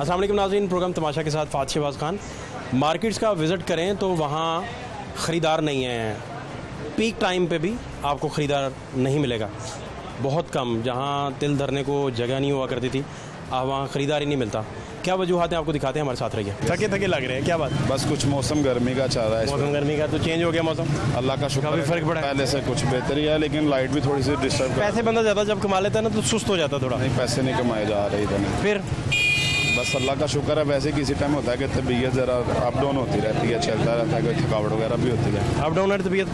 अस्सलाम वालेकुम नाज़रीन, प्रोग्राम तमाशा के साथ फ़ात शहबाज खान। मार्केट्स का विज़िट करें तो वहाँ ख़रीदार नहीं है। पीक टाइम पे भी आपको ख़रीदार नहीं मिलेगा, बहुत कम। जहाँ तिल धरने को जगह नहीं हुआ करती थी, अब वहाँ ख़रीदार ही नहीं मिलता। क्या वजूहत हैं आपको दिखाते हैं, हमारे साथ रहिए। थके थके लग रहे हैं, क्या बात? बस कुछ मौसम गर्मी का चल रहा है। मौसम गर्मी का तो चेंज हो गया मौसम, अल्लाह का शुक्र काफ़ी है, फ़र्क पड़ा है। पहले से कुछ बेहतरी है, लेकिन लाइट भी थोड़ी सी डिस्टर्ब पैसे बंदा ज़्यादा जब कमा लेता है ना तो सुस्त हो जाता है थोड़ा, नहीं, पैसे नहीं कमाए जा रहे इधर। फिर बस अल्लाह का शुक्र है। वैसे किसी टाइम होता है कि तबीयत ज़रा अप डाउन होती रहती है, चलता रहता है, कोई थकावट वगैरह भी होती है। अप डाउन है तबीयत,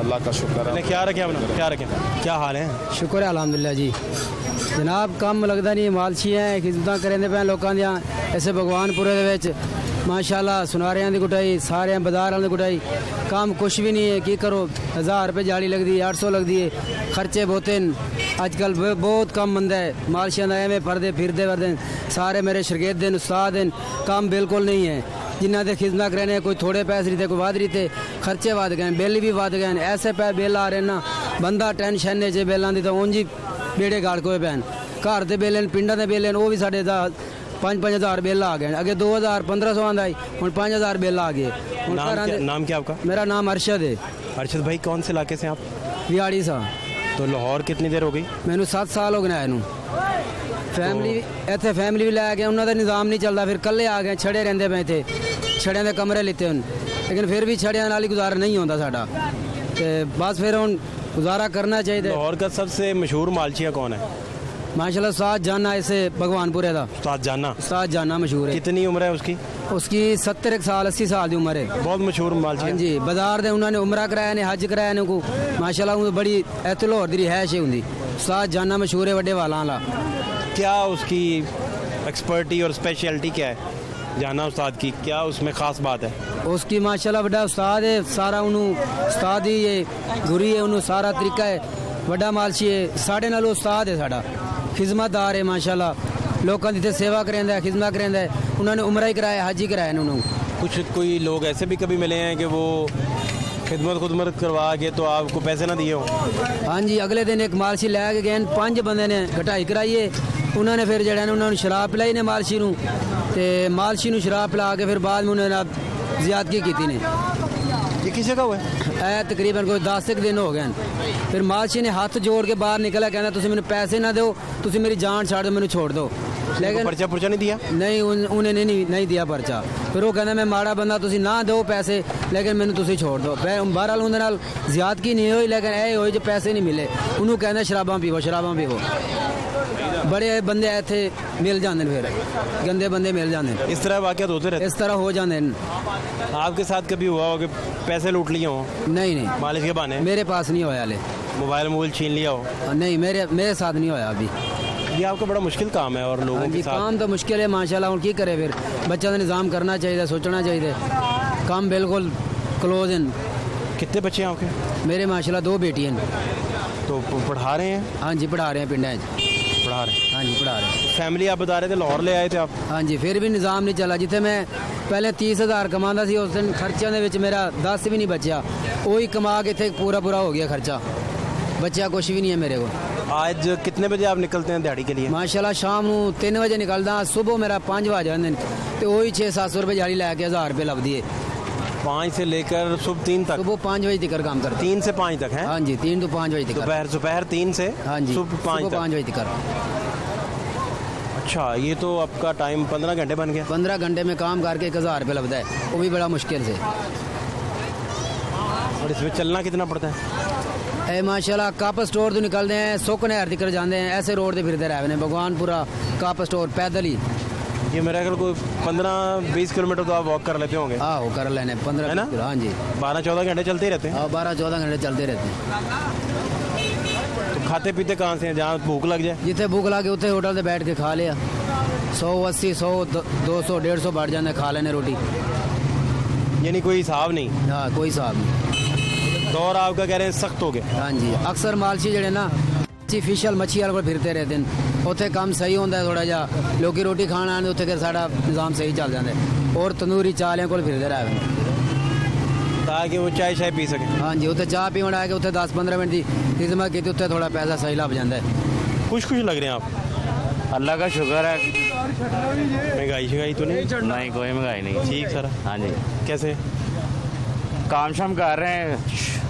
अल्लाह का शुक्र है। क्या रखें अपना, क्या रखें, क्या हाल है? शुक्र है अल्हम्दुलिल्लाह जी जनाब। कम लगता नहीं, मालशी है, खिदमत करेंदे पे लोगों दियां। ऐसे भगवानपुरे दे विच माशाअल्लाह सुनारियां दी गुटाई, सारे बाजार वाले दी गुटाई, काम कुछ भी नहीं है। की करो, 1000 रुपये जाली लगती है, 800 लगती है, खर्चे बहुत हैं अजकल, बहुत कम बंदा है। मालशियां दा एवें फरदे फिरदे वरदे सारे मेरे शरगेद दिन उस्ताद हैं, काम बिल्कुल नहीं है। जिन्हों के खिदमत करने कोई थोड़े पैसे रीते, कोई वध रीते, खर्चे वध गए, बिल भी वध गए। ऐसे पै बिल आ रहे ना, बंदा टेंशन जे बिलों की तो उंज ही बेड़े गाड़ कोए पैन। घर के बिल पिंडा के बिल वो भी साढ़े 5-5 बिल आ गए। अगे 2000 1500 आंदा हूँ 5000 बिल आ गए। नाम क्या आपका? मेरा नाम अरशद है। अरशद भाई, कौन से इलाके से आप? रियाड़ी सा। तो लाहौर कितनी देर हो गई? मैनू 7 साल हो गए आए। फैमिली इतने फैमिली भी लै गए, उन्होंने निज़ाम नहीं चलता, फिर कल्ले आ गए, छड़े रहते पे इतने, छड़िया के कमरे लिते हैं, लेकिन फिर भी छड़िया नाल ही गुजारा नहीं होता साडा। ते बस फिर हम गुजारा करना चाहिए। लाहौर का सबसे मशहूर मालचिया कौन है? माशाल्लाह उस्ताद जाना, ऐसे भगवानपुरे का उस्ताद जाना। उस्ताद जाना मशहूर है। कितनी उम्र है उसकी? उसकी 70 साल 80 साल की उम्र है। बहुत मशहूर मालचिया। हाँ जी, बाजार दे उन्होंने उमरा कराया ने, हज कराया ने को, माशाल्लाह बड़ी इतने लाहौर की रिहायश है उनकी। उस्ताद जाना मशहूर है, वड्डे वाला वाला। क्या उसकी एक्सपर्टी और स्पेशलिटी क्या है जाना उस्ताद की, क्या उसमें ख़ास बात है? उसकी माशाल्लाह बड़ा उस्ताद है, सारा उन्होंने उस्ताद ही है, गुरी है, उन्होंने सारा तरीका है, बड़ा मालशी है। साढ़े नाल उस्ताद है, साड़ा खिदमतदार है माशाल्लाह। लोगों की सेवा करेंदा है, खिदमत करेंदा है। उन्होंने उमरा ही कराया, हज ही कराया उन्होंने। कुछ कोई लोग ऐसे भी कभी मिले हैं कि वो खिदमत करवा के तो आपको पैसे ना दिए हो? हाँ जी, अगले दिन एक मालशी लै के गए, 5 बंदे ने घटाई कराई है। उन्होंने फिर जड़ा उन्होंने शराब पिलाई ने मालशी नूं, ते मालशी नूं शराब पिला के फिर बाद में उन्होंने ज़्यादती की ने। ये किस जगह हुआ है? तकरीबन कोई 10 दिन हो गए। फिर मालशी ने हाथ जोड़ के बाहर निकला, कहना तुम मैंने पैसे ना दो, तुम मेरी जान छाड़ दो, मैंने छोड़ दो। लेकिन पर्चा पुर्चा नहीं दिया? नहीं, उन्हें नहीं दिया पर्चा। फिर वो कहना मैं माड़ा बंदा, तुम ना दो पैसे, लेकिन मैंने तुम छोड़ दो। बहरहाल उन्हें ज़्यादती नहीं हुई, लेकिन यह हुई जो पैसे नहीं मिले। उन्होंने कहना शराबां पीवो, शराबां पीवो। बड़े बंदे इतने मिल जाते, फिर गंदे बंदे मिल जाते। इस तरह वाक़यात होते रहते? इस तरह हो जाते हैं। आपके साथ कभी हुआ हो कि पैसे लूट लिए हो? नहीं, मालिक के बहाने? मेरे पास नहीं होया। ले मोबाइल छीन लिया हो? नहीं, मेरे साथ नहीं होया अभी। ये आपका बड़ा मुश्किल काम है और लोगों के साथ। काम तो मुश्किल है माशाल्लाह। और की करे, फिर बच्चों का निज़ाम करना चाहिए, सोचना चाहिए। काम बिल्कुल क्लोज हैं। कितने बच्चे हैं आपके? मेरे माशाल्लाह 2 बेटी हैं। तो पढ़ा रहे हैं? हाँ जी, पढ़ा रहे हैं, पिंडा पढ़ा रहे हैं। हाँ जी, पढ़ा रहे हैं। फैमिली आप बता रहे थे लाहौर ले आए थे आप? हाँ जी, फिर भी निज़ाम नहीं चला। जिथे मैं पहले 30,000 कमाता सी, उस दिन खर्चों के मेरा 10 भी नहीं बचा। वही कमा के इतने पूरा हो गया खर्चा, बच्चा कुछ भी नहीं है मेरे को। आज कितने बजे आप निकलते हैं दिहाड़ी के लिए? माशाल्लाह शाम को 3 बजे निकलता, सुबह मेरा 5 बज जाते हैं। तो वही 600-700 रुपये दिहाड़ी लैके 1000 रुपये लगती है। 5 से लेकर सुबह 3 तक? सुबह 5 बजे तक काम करते। 3 से 5 तक है? हाँ जी, 3 to 5 बजे तक। दोपहर 3 से? हाँ जी, सुबह 5 बजे तक। अच्छा, ये तो आपका टाइम 15 घंटे बन गया। 15 घंटे में काम करके 1000 रुपये लगता है, वो भी बड़ा मुश्किल से। और इसमें चलना कितना पड़ता है? माशाल्लाह कप स्टोर तो निकलते हैं, सुख नहर तक जाते हैं, ऐसे रोड से फिरते रहे हैं। भगवानपुरा कप स्टोर पैदल ही। ये मेरा ख्याल कोई 15-20 किलोमीटर तो आप वॉक कर लेते होंगे? हाँ, कर लेने 15 है ना? हाँ जी, 12-14 घंटे चलते ही रहते हैं। हाँ, 12-14 घंटे चलते रहते हैं। तो खाते पीते कहाँ से हैं, जहाँ भूख लग जाए? जिथे भूख लगे उतने होटल से बैठ के खा लिया। 180, 100, 200, 150 बढ़ जाते, खा लेने रोटी। यानी कोई हिसाब नहीं? हाँ, कोई हिसाब नहीं। दौर आपका कह रहे हैं सख्त हो गया? हाँ जी, अक्सर मालशी जड़े ना फिशल मच्छी वाले को फिरते रहते हैं, उत्थे काम सही होता है। थोड़ा जहा लोग रोटी खाना आने उत्थे साड़ा निज़ाम सही चल जाता है। और तंदूरी चालियां को फिरते रहे हैं ताकि वो चाय शाय पी सके। हाँ जी, उत्थे चाह पीवन आके उत्थे 10-15 मिनट की खिदमत की, उत्थे थोड़ा पैसा सही लग जाता है। खुश लग रहे हैं आप? अल्लाह का शुक्र है, महंगाई शंगाई तो नहीं? नहीं कोई महंगाई नहीं। ठीक सर। हाँ जी, कैसे? काम शाम कर रहे हैं,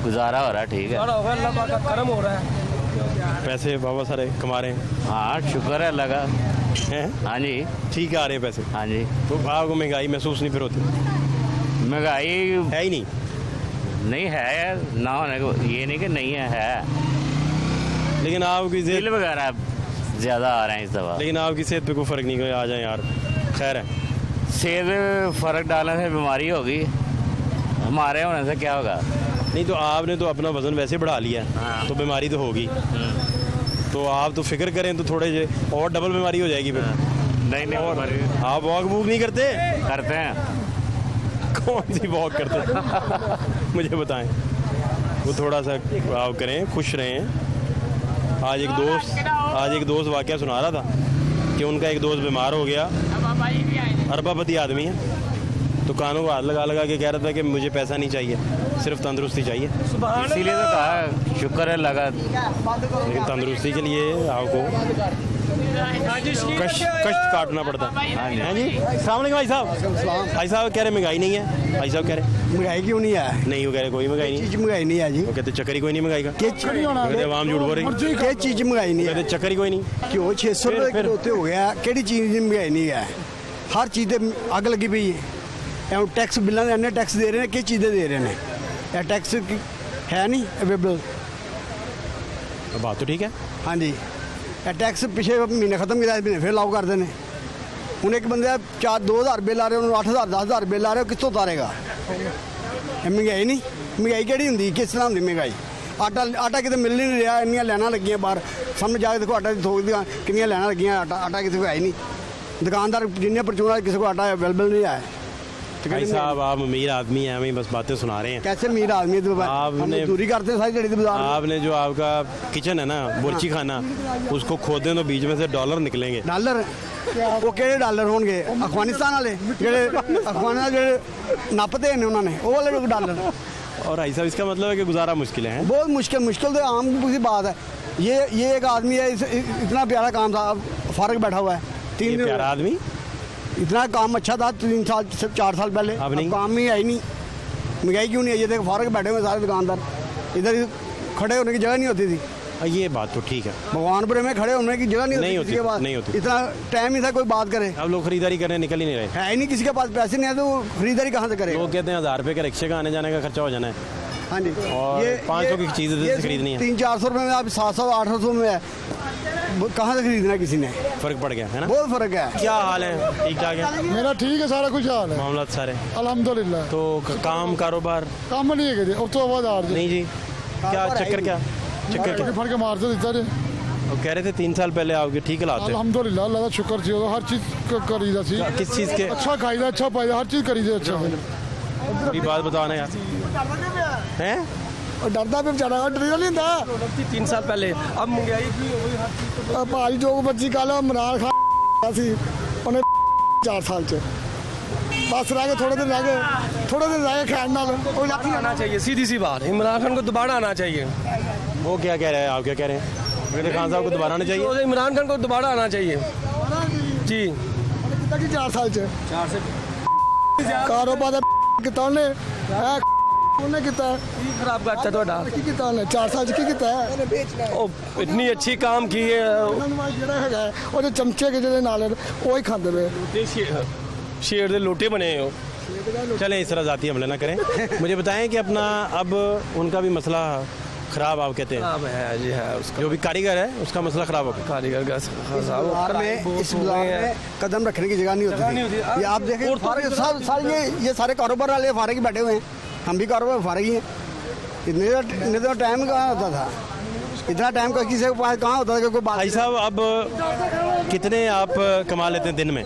गुजारा हो रहा है, ठीक है। कर्म हो रहा है। पैसे बाबा सारे कमा रहे हैं? हाँ शुक्र है अल्लाह का। हैं? हाँ जी, ठीक आ रहे हैं पैसे? हाँ जी। तो आपको महंगाई महसूस नहीं फिर होती? महंगाई है ही नहीं? नहीं है, ना होने को ये नहीं कि नहीं है। लेकिन आपकी बिल सेहत, वगैरह ज़्यादा आ रहे हैं इस दफ़ा। लेकिन आपकी सेहत पे कोई फ़र्क नहीं, कोई आ जाए यार, खैर है। सेहत में फ़र्क डालने से बीमारी होगी, हमारे होने से क्या होगा? नहीं तो आपने तो अपना वज़न वैसे बढ़ा लिया है, हाँ। तो बीमारी तो होगी। तो आप तो फिक्र करें तो थोड़े जे और डबल बीमारी हो जाएगी फिर। नहीं नहीं, बीमारी आप वॉक वूक नहीं करते? करते हैं। कौन सी वॉक करते हैं? मुझे बताएं। वो थोड़ा सा आप करें, खुश रहें। आज एक दोस्त वाकया सुना रहा था कि उनका एक दोस्त बीमार हो गया, अरबापति आदमी है, तो कानों को हाथ लगा लगा के कह रहा था कि मुझे पैसा नहीं चाहिए, सिर्फ तंदुरुस्ती चाहिए। इसीलिए तो कहा शुक्र है लगा। लेकिन तंदुरुस्ती के लिए आपको कष्ट काटना पड़ता है। हाँ जी। हैं जी? अस्सलाम वालेकुम भाई साहब। भाई साहब कह रहे महंगाई नहीं है। भाई साहब कह रहे महंगाई क्यों नहीं है? नहीं, वो कह रहे कोई महंगाई नहीं। चीज महंगाई नहीं है जी। वो कहते चक्कर ही कोई नहीं महंगाई का। किस नहीं होना? कहते आवाम झूठ बोल रही। क्या चीज महंगाई नहीं है? कहते चक्कर ही कोई नहीं। क्यों 600 रुपए फिर- किलो हो गया? केड़ी चीज की महंगाई नहीं है? हर चीज ते अग लगी पई है। टैक्स बिलों इन्ने टैक्स दे रहे हैं, किस चीज़ दे रहे हैं? यह टैक्स है नहीं अवेलेबल। बात तो ठीक है। हाँ जी, यह टैक्स पिछले महीने खत्म किया, महीने फिर लागू करते हैं। हूँ एक बंदे 2,000 बिल आ रहे, उन्होंने 8,000 10,000 बिल आ रहे, कितों उतारेगा? महंगाई नहीं, महंगाई केड़ी होंगी, किस तरह होंगी महंगाई? आटा कितने मिल नहीं रहा, इन्नियां लाइनां लगियां बाहर, सामने जाके देखो आटा थोक दी कितनी लाइनां लगियां, आटा किसी को है ही नहीं। दुकानदार जिन्हें परचून किसी को आटा अवेलेबल नहीं है। भाई साहब आप अमीर आदमी हैं, हमें बस बातें सुना रहे हैं। कैसे अमीर आदमी तो आपने- चोरी करते हैं सारी जड़ी बाजार में। आपने जो आपका किचन है ना, बुर्ची खाना, उसको खोदें तो बीच में से डॉलर निकलेंगे। डॉलर वो केड़े डॉलर होंगे? अफगानिस्तान वाले जेड़े अफगान जेड़े नपते हैं उन्होंने वो वाले डॉलर। और भाई साहब इसका मतलब है कि गुजारा मुश्किल है। बहुत मुश्किल तो आम सी बात है। ये एक आदमी है, इतना प्यारा काम था, अब फारग बैठा हुआ है। ये 3 दिन प्यारा आदमी, इतना काम अच्छा था 3 साल 4 साल पहले, अब नहीं। काम ही है ही नहीं। महंगाई क्यों नहीं है? ये देखो फारग बैठे हुए सारे दुकानदार, इधर खड़े होने की जगह नहीं होती थी। ये बात तो ठीक है। भगवानपुरे में खड़े होने की जगह नहीं नहीं होती किसी के होती, पास। नहीं होती। इतना टाइम ही था कोई बात करे। अब लोग खरीदारी करने निकल ही नहीं रहे। है ही नहीं, किसी के पास पैसे नहीं है तो वो खरीदारी कहाँ से करे? लोग कहते हैं 1000 रुपये का रिक्शे का आने जाने का खर्चा हो जाना है। हाँ जी, और 500 की चीज़ इधर से खरीदनी है। 300-400 रुपये में आप 700-800 में है, वो कहाँ से खरीदना किसी ने? फर्क पड़ गया है ना। बहुत फर्क है। क्या हाल है? ठीक ठाक है मेरा ठीक है, सारा कुछ हाल है मामला सारे? अल्हम्दुलिल्लाह। तो काम कारोबार काम नहीं है कि उस तो आवाज आ रही नहीं जी? क्या चक्कर क्या फड़ के मार दे दिता जी। वो कह रहे थे 3 साल पहले आपके ठीक हालात थे। अल्हम्दुलिल्लाह, अल्लाह का शुक्र सी हर चीज करीदा सी। किस चीज़ के? अच्छा खाईदा, अच्छा पाईदा, हर चीज करीदा अच्छा। अभी बात बताना यार हैं। और डरदा भी बेचारा डर नहीं होता। 3 साल पहले, अब महंगाई की हो गई हर चीज तो। भाई जो बच्ची कल इमरान खान सी उन्हें 4 साल च बस रह गए, थोड़े दिन रह गए खैर नाल वो जाती आना चाहिए, सीधी सी बात, इमरान खान को दोबारा आना चाहिए। वो क्या कह रहे हैं, आप क्या कह रहे हैं? खान साहब को दोबारा आना चाहिए। तो इमरान खान को दोबारा आना चाहिए जी। 4 साल च 4 से कारोबार किता उन्हें किता खराब करता ਤੁਹਾਡਾ। की किता 4 साल च की किता है? ਉਹ इतनी अच्छी काम की है। ਜਿਹੜਾ ਹੈਗਾ ਉਹਦੇ ਚਮਚੇ ਕੇ ਜਿਹੜੇ ਨਾਲ ਉਹ ਹੀ ਖਾਂਦੇ ਵੇ। शेर ਦੇ लोटे बने हो। चलें इस तरह जाती हमले ना करें। मुझे बताएं कि अपना अब उनका भी मसला ख़राब आप कहते हैं, अब है जी, है उसका जो भी कारीगर है उसका मसला ख़राब हो गया। कारीगर का बाजार में इस बाजार में कदम रखने की जगह नहीं होती थी। ये आप देखें और तो फारग सारे ये सारे कारोबार वाले फारग ही बैठे हुए हैं, हम भी कारोबार फारग ही हैं। इतने तो टाइम कहाँ होता था? इतना टाइम का किसी के पास कहाँ होता था कि कोई बात? भाई साहब अब कितने आप कमा लेते हैं दिन में?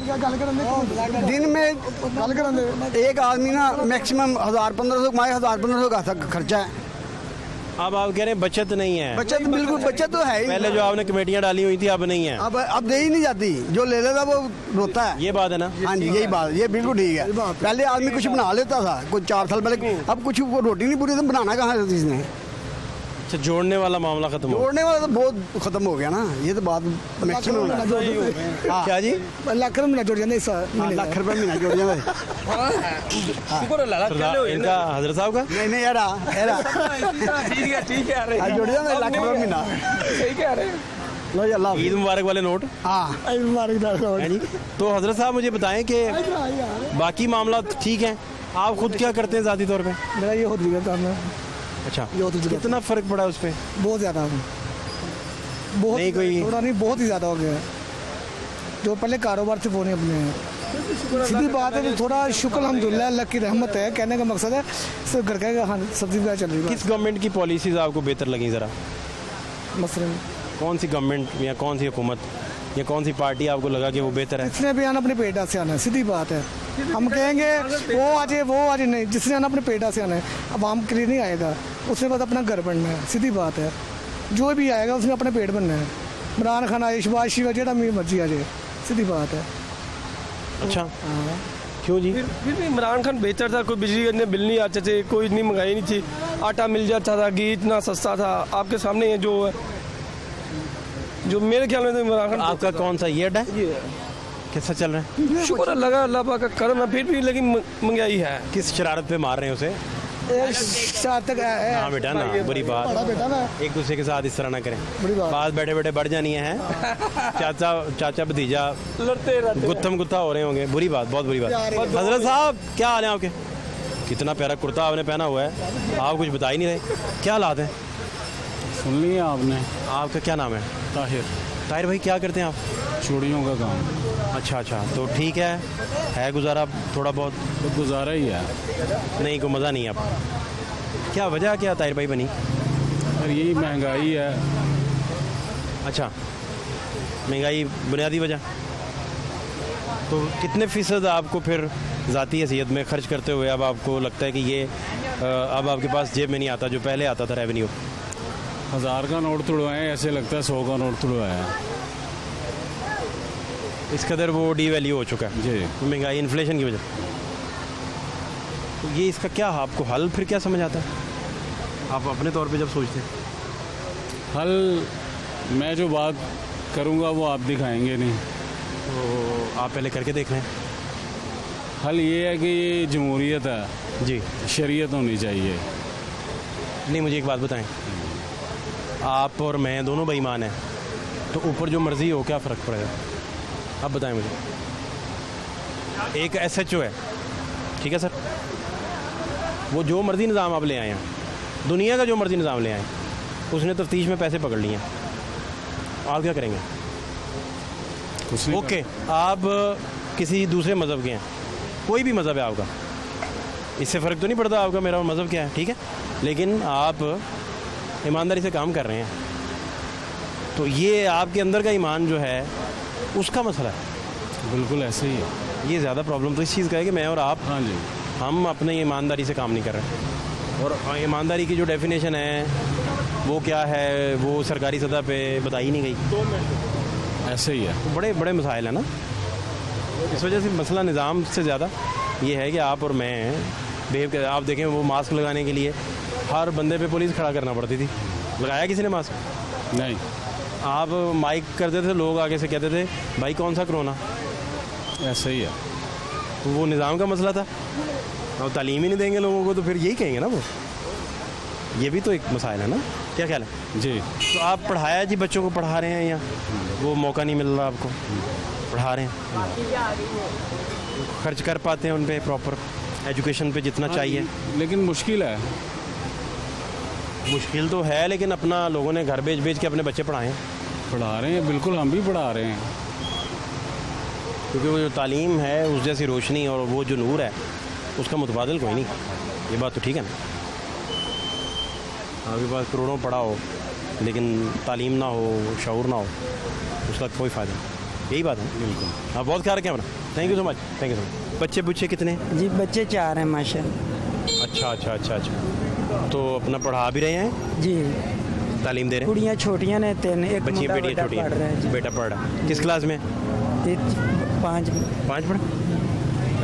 दिन में एक आदमी ना मैक्सिमम 1,000-1,500 कमाए, 1,000-1,500 का खर्चा है। अब आप कह रहे हैं बचत नहीं है। बचत बिल्कुल बचत तो है ही। पहले जो आपने कमेटियां डाली हुई थी अब नहीं है। अब दे ही नहीं जाती, जो ले लेता वो रोता है। ये बात है ना। हाँ जी, यही बात, ये बिल्कुल ठीक है। पहले आदमी कुछ बना लेता था, कुछ 4 साल पहले, अब कुछ वो रोटी नहीं पूरी तो बनाना कहाँ है इसने? अच्छा, जोड़ने वाला मामला खत्म हो जोड़ने वाला तो बहुत खत्म हो गया ना, ये तो बात मैक्सिमम गया। क्या जी? ਲੱਖ ਰੁਪਏ ਜੁੜ ਜਾਂਦੇ ਇਸ ਲੱਖ रुपये महीना जोड़ जाए। सरदार इनका हजरत साहब का नहीं नहीं यार ठीक है जोड़ जाए लाख रुपये महीना। सही कह रहे हैं। लो जी अल्लाह ईद मुबारक वाले नोट हाँ है जी। तो हजरत साहब मुझे बताएं कि बाकी मामला ठीक है, आप खुद क्या करते हैं ज़ाती तौर पे? मेरा ये होती है काम है अच्छा, ये होती है। कितना फ़र्क पड़ा उस पर? बहुत ज़्यादा बहुत नहीं कोई थोड़ा नहीं बहुत ही ज़्यादा हो गया है। जो पहले कारोबार से वो नहीं अपने सीधी बात है, तो थोड़ा शुक्र अल्हम्दुलिल्लाह अल्लाह की रहमत है। कहने का मकसद है सिर्फ घर का हाँ सब्जी वगैरह चल रही है किस गवर्नमेंट की पॉलिसीज़ आपको बेहतर लगी ज़रा? मसलन कौन सी गवर्नमेंट या कौन सी हुकूमत या कौन सी पार्टी आपको लगा कि वो बेहतर है? जिसने भी आना अपने पेटा से आना है, सीधी बात है। हम कहेंगे वो आज नहीं, जिसने आना अपने पेटा से आना है। आवाम के लिए नहीं आएगा, उसने बस अपना घर बनना है, सीधी बात है। जो भी आएगा उसने अपना पेट बनना है। इमरान खान आए, शहबाज शरीफ जेड़ा मेरी मर्जी आ जाए, सीधी बात है। अच्छा, क्यों जी? फिर भी इमरान खान बेहतर था। कोई बिजली के बिल नहीं आते थे, कोई इतनी महंगाई नहीं थी, आटा मिल जाता था, घी इतना सस्ता था। आपके सामने है जो मेरे ख्याल में तो इमरान खान आपका कौन सा ये है? कैसा चल रहा है? शुक्र अल्लाह अल्लाह पाक का करम है। फिर भी लेकिन महंगाई है। किस शरारत पे मार रहे हैं उसे? तक है हाँ बेटा ना, बुरी बात, बेटा ना एक दूसरे के साथ इस तरह ना करें। बड़ी बात। बात बैठे बैठे बढ़ जानी है। चाचा भतीजा लड़ते रहते गुत्थम गुत्था हो रहे होंगे, बुरी बात, बहुत बुरी बात। हजरत साहब क्या हाल है आपके? कितना प्यारा कुर्ता आपने पहना हुआ है, आप कुछ बता ही नहीं रहे, क्या हालात हैं? सुन लिया आपने? आपका क्या नाम है? ताहिर, ताहिर भाई, क्या करते हैं आप? चूड़ियों का काम। अच्छा अच्छा, तो ठीक है गुजारा थोड़ा बहुत? तो गुजारा ही है। नहीं, को मज़ा नहीं है आप? क्या वजह क्या ताहिर भाई बनी? और यही महंगाई है। अच्छा, महंगाई बुनियादी वजह। तो कितने फ़ीसद आपको फिर ज़ाती हैसियत में खर्च करते हुए अब आपको लगता है कि ये अब आपके पास जेब में नहीं आता जो पहले आता था रेवेन्यू? 1000 का नोट तुड़वाएं, ऐसे लगता है 100 का नोट तुड़वाया। इस कदर वो डीवैल्यू हो चुका है जी। महंगाई, इन्फ्लेशन की वजह। तो ये इसका क्या आपको हल फिर क्या समझ आता है, आप अपने तौर पे जब सोचते हैं? हल मैं जो बात करूँगा वो आप दिखाएंगे नहीं। तो आप पहले करके देख लें। हल ये है कि ये जमहूरियत है जी, शरीयत होनी चाहिए। नहीं मुझे एक बात बताएं, आप और मैं दोनों बेईमान हैं, तो ऊपर जो मर्ज़ी हो क्या फ़र्क पड़ेगा? आप बताएं मुझे। एक SHO है, ठीक है सर, वो जो मर्ज़ी निज़ाम आप ले आए हैं, दुनिया का जो मर्ज़ी निज़ाम ले आए, उसने तफ्तीश में पैसे पकड़ लिए हैं, आप क्या करेंगे? कुछ नहीं ओके, आप किसी दूसरे मज़हब के हैं, कोई भी मज़हब है आपका, इससे फ़र्क तो नहीं पड़ता आपका मेरा मज़हब क्या है, ठीक है, लेकिन आप ईमानदारी से काम कर रहे हैं, तो ये आपके अंदर का ईमान जो है उसका मसला है। बिल्कुल ऐसे ही है। ये ज़्यादा प्रॉब्लम तो इस चीज़ का है कि मैं और आप, हाँ जी, हम अपने ईमानदारी से काम नहीं कर रहे। और ईमानदारी की जो डेफिनेशन है वो क्या है, वो सरकारी सतह पे बताई नहीं गई। ऐसे ही है। तो बड़े बड़े मसाइल हैं ना, इस वजह से मसला निज़ाम से ज़्यादा ये है कि आप और मैं बिहेव कर। आप देखें वो मास्क लगाने के लिए हर बंदे पे पुलिस खड़ा करना पड़ती थी, लगाया किसी ने मास्क? नहीं, आप माइक करते थे, लोग आगे से कहते थे भाई कौन सा कोरोना, ऐसे ही है। तो वो निज़ाम का मसला था। और तालीम ही नहीं देंगे लोगों को तो फिर यही कहेंगे ना वो। ये भी तो एक मसाइल है ना, क्या ख्याल है? जी। तो आप पढ़ाया जी, बच्चों को पढ़ा रहे हैं या वो मौका नहीं मिल रहा आपको, पढ़ा रहे हैं, खर्च कर पाते हैं उन पे प्रॉपर एजुकेशन पे जितना चाहिए? लेकिन मुश्किल है। मुश्किल तो है, लेकिन अपना लोगों ने घर बेच के अपने बच्चे पढ़ाए हैं। पढ़ा रहे हैं, बिल्कुल हम भी पढ़ा रहे हैं। क्योंकि वो जो तालीम है उस जैसी रोशनी और वो जो नूर है उसका मुतबादिल कोई नहीं। ये बात तो ठीक है ना, आपके पास करोड़ों पढ़ा हो लेकिन तालीम ना हो, शऊर ना हो, उसका कोई फ़ायदा नहीं। यही बात है। बिल्कुल, आप बहुत ख्याल रखें अपना। Thank you so much, thank you so much. बच्चे बुच्चे कितने? जी बच्चे 4 हैं माशा। अच्छा अच्छा अच्छा अच्छा, तो अपना पढ़ा भी रहे हैं? जी, तालीम दे रहे हैं? कुड़ियाँ छोटियाँ ने 3, एक बच्चियाँ मुंडा बेटियाँ बड़ा पढ़ रहा है छोटी? जी। बेटा पढ़ रहा है, किस क्लास में? 5 5 पढ़?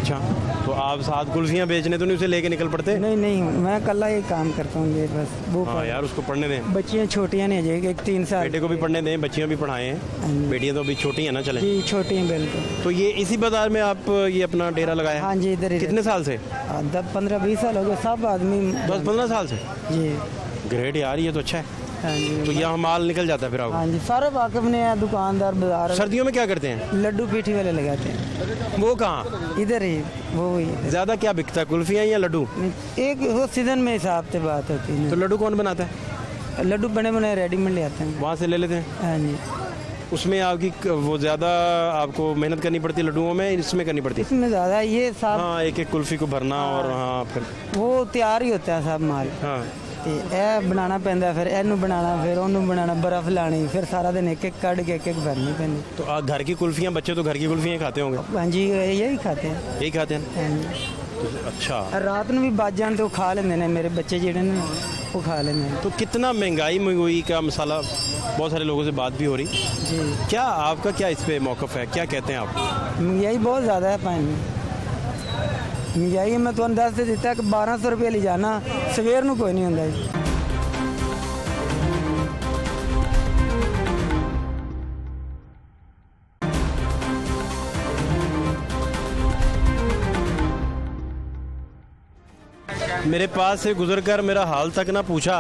अच्छा, तो आप साथ कुल्फियाँ बेचने तो नहीं उसे लेके निकल पड़ते? नहीं नहीं, मैं कल्ला ये काम करता हूँ, ये बस वो हाँ यार, उसको पढ़ने दें, बच्चियाँ छोटियाँ नहीं है, एक 3 साल बेटे को भी पढ़ने दें, बच्चियाँ भी पढ़ाएं हैं, बेटियाँ तो अभी छोटी हैं ना, चलें। जी, छोटी हैं बिल्कुल। तो ये इसी बाजार में आप ये अपना डेरा लगाया? हाँ जी, इधर ही। कितने साल से? 15-20 साल हो गए, सब आदमी 10-15 साल से? जी। ग्रेट यार, ये तो अच्छा है। हाँ जी, तो यहाँ माल निकल जाता है फिर आपको? हाँ जी, सारे वाकिफ ने हैं, दुकानदार बाजार। सर्दियों में क्या करते हैं? लड्डू पीठी वाले लगाते हैं। वो कहाँ? इधर ही, वो ही। ज़्यादा क्या बिकता है, कुल्फियाँ या लड्डू? एक वो सीजन में हिसाब से बात होती है तो ना। लड्डू कौन बनाता है? लड्डू बने बनाए रेडीमेड ले आते हैं। वहाँ से ले लेते हैं? हाँ जी, उसमें आपकी वो ज़्यादा आपको मेहनत करनी पड़ती है लड्डुओं में, इसमें करनी पड़ती है? इसमें ज़्यादा ये साहब हाँ, एक एक कुल्फी को भरना और हाँ फिर वो तैयार ही होता है सब माल। हाँ। ਤੇ ਇਹ ਬਣਾਉਣਾ ਪੈਂਦਾ, ਫਿਰ ਇਹਨੂੰ ਬਣਾਉਣਾ, ਫਿਰ ਉਹਨੂੰ ਬਣਾਉਣਾ, ਬਰਫ਼ ਲਾਣੀ, ਫਿਰ ਸਾਰਾ ਦਿਨ ਇੱਕ ਇੱਕ ਕੱਢ ਕੇ ਇੱਕ ਇੱਕ भरनी ਪੈਂਦੀ। तो घर की कुल्फियाँ, बच्चे तो घर की कुल्फियाँ खाते होंगे? हाँ जी, यही खाते हैं। यही खाते हैं? हाँ जी। तो अच्छा, ਰਾਤ ਨੂੰ ਵੀ ਬਚ ਜਾਣ ਤੇ ਉਹ ਖਾ ਲੈਂਦੇ ਨੇ, ਮੇਰੇ ਬੱਚੇ ਜਿਹੜੇ ਨੇ ਉਹ ਖਾ ਲੈਂਦੇ ਨੇ। तो कितना महंगाई का मसाला, बहुत सारे लोगों से बात भी हो रही, जी, क्या आपका क्या इस पे मौक़िफ़ है, क्या कहते हैं आप? महंगाई बहुत ज़्यादा है पानी। महंगाई मैं ਤੁਹਾਨੂੰ ਦੱਸ ਤੇ ਦਿੱਤਾ ਕਿ 1200 ਰੁਪਏ ਲੈ ਜਾਣਾ, ਸਵੇਰ ਨੂੰ ਕੋਈ ਨਹੀਂ ਹੁੰਦਾ ਜੀ। मेरे पास से गुजरकर मेरा हाल तक ना पूछा,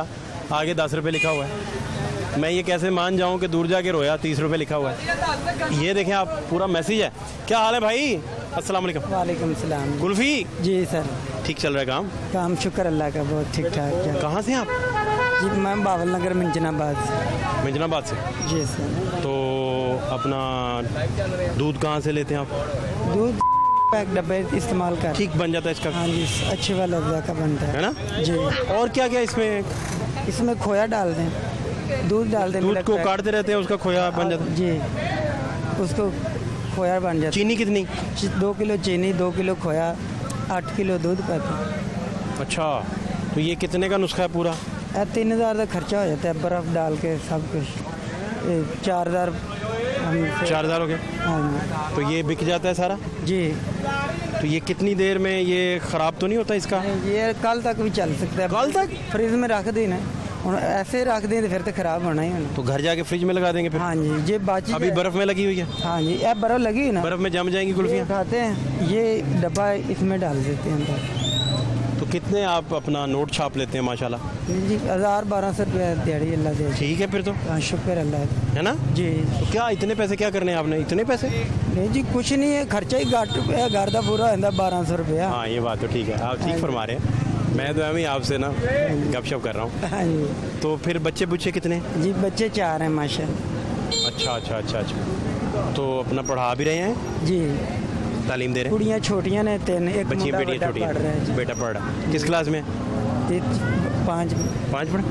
आगे 10 रुपये लिखा हुआ है। मैं ये कैसे मान जाऊं कि दूर जाके रोया 30 रुपये लिखा हुआ है। ये देखें आप, पूरा मैसेज है। क्या हाल है भाई? अस्सलाम वालेकुम। वालेकुम सलाम। कुल्फ़ी जी सर, ठीक चल रहा है काम? काम शुक्र अल्लाह का बहुत ठीक ठाक। कहाँ से हैं आप? जी, मैं बावल नगर मंजनाबाद से। मंजनाबाद से? जी सर। तो अपना दूध कहाँ से लेते हैं आप? दूध एक डब्बे इस्तेमाल कर। ठीक बन जाता है इसका? हाँ जी, अच्छे वाला जाका बनता है है ना? जी। और क्या क्या इसमें? इसमें खोया डाल दें, दूध डाल दें, दूध मिल्क को पैक। काटते रहते हैं, उसका खोया बन जाता है? जी, उसको खोया बन जाता चीनी कितनी? है। 2 किलो चीनी, 2 किलो खोया, 8 किलो दूध पाते हैं। अच्छा, तो ये कितने का नुस्खा है पूरा? 3000 का खर्चा हो जाता है, बर्फ़ डाल के सब कुछ। 4000 हम 4000 हो गया? हाँ जी। तो ये बिक जाता है सारा? जी, तो ये कितनी देर में ये ख़राब तो नहीं होता इसका? ये कल तक भी चल सकता है। कल तक? फ्रिज में रख देना, और ऐसे रख दें तो फिर तो खराब होना ही होना। तो घर जाके फ्रिज में लगा देंगे फिर? हाँ जी, ये बाची अभी बर्फ़ में लगी हुई है? हाँ जी, ये बर्फ़ लगी है ना, बर्फ़ में जम जाएंगी ये कुल्फियाँ? उठाते हैं, ये डब्बा इसमें डाल देते हैं अंदर। तो कितने आप अपना नोट छाप लेते हैं माशाल्लाह? जी, 1000-1200 रुपया दिहाड़ी अल्लाह दे। ठीक है फिर तो, हाँ, शुक्र अल्लाह का। है ना? जी। तो क्या इतने पैसे क्या करने हैं आपने, इतने पैसे? नहीं जी, कुछ नहीं है, खर्चा ही घट रुपया घर का पूरा होता 1200 रुपया। हाँ, ये बात तो ठीक है, आप ठीक फरमा रहे हैं। मैं तो अभी आपसे ना गपशप कर रहा हूँ। हाँ जी। तो फिर बच्चे बुच्चे कितने? जी, बच्चे 4 हैं माशाल्लाह। अच्छा। तो अपना पढ़ा भी रहे हैं, जी, तालीम दे रहे हैं? कुड़ियाँ छोटियाँ ने 3, एक बच्चियाँ मुंडा बेटियाँ बड़ा छोटी पढ़ रहा है हैं? जी। बेटा पढ़ रहा है, किस क्लास में? 5 पढ़े?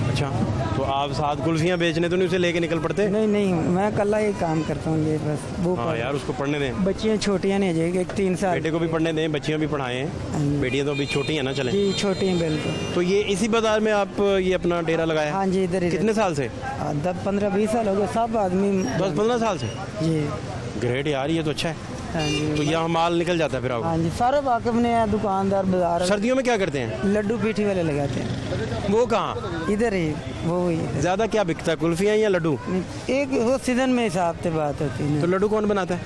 अच्छा, तो आप साथ कुल्फियाँ बेचने तो नहीं उसे लेके निकल पड़ते? नहीं नहीं, मैं कल्ला ये काम करता हूँ, ये बस वो हाँ यार, उसको पढ़ने दें, बच्चियाँ छोटियाँ नहीं है, एक 3 साल बेटे को भी पढ़ने दें, बच्चियाँ भी पढ़ाएं हैं, बेटियाँ तो अभी छोटी हैं ना, चलें। जी, छोटी हैं बिल्कुल। तो ये इसी बाजार में आप ये अपना डेरा लगाया? हाँ जी, इधर ही। कितने साल से? 15-20 साल हो गए, सब आदमी 10-15 साल से? जी। ग्रेट यार, ये तो अच्छा है। हाँ जी, तो यहाँ माल निकल जाता है फिर आपको? हाँ जी, सारे वाकिफ ने हैं, दुकानदार बाजार। सर्दियों में क्या करते हैं? लड्डू पीठी वाले लगाते हैं। वो कहाँ? इधर ही, वो ही। ज़्यादा क्या बिकता है, कुल्फियाँ या लड्डू? एक वो सीजन में हिसाब से बात होती है तो ना। लड्डू कौन बनाता है?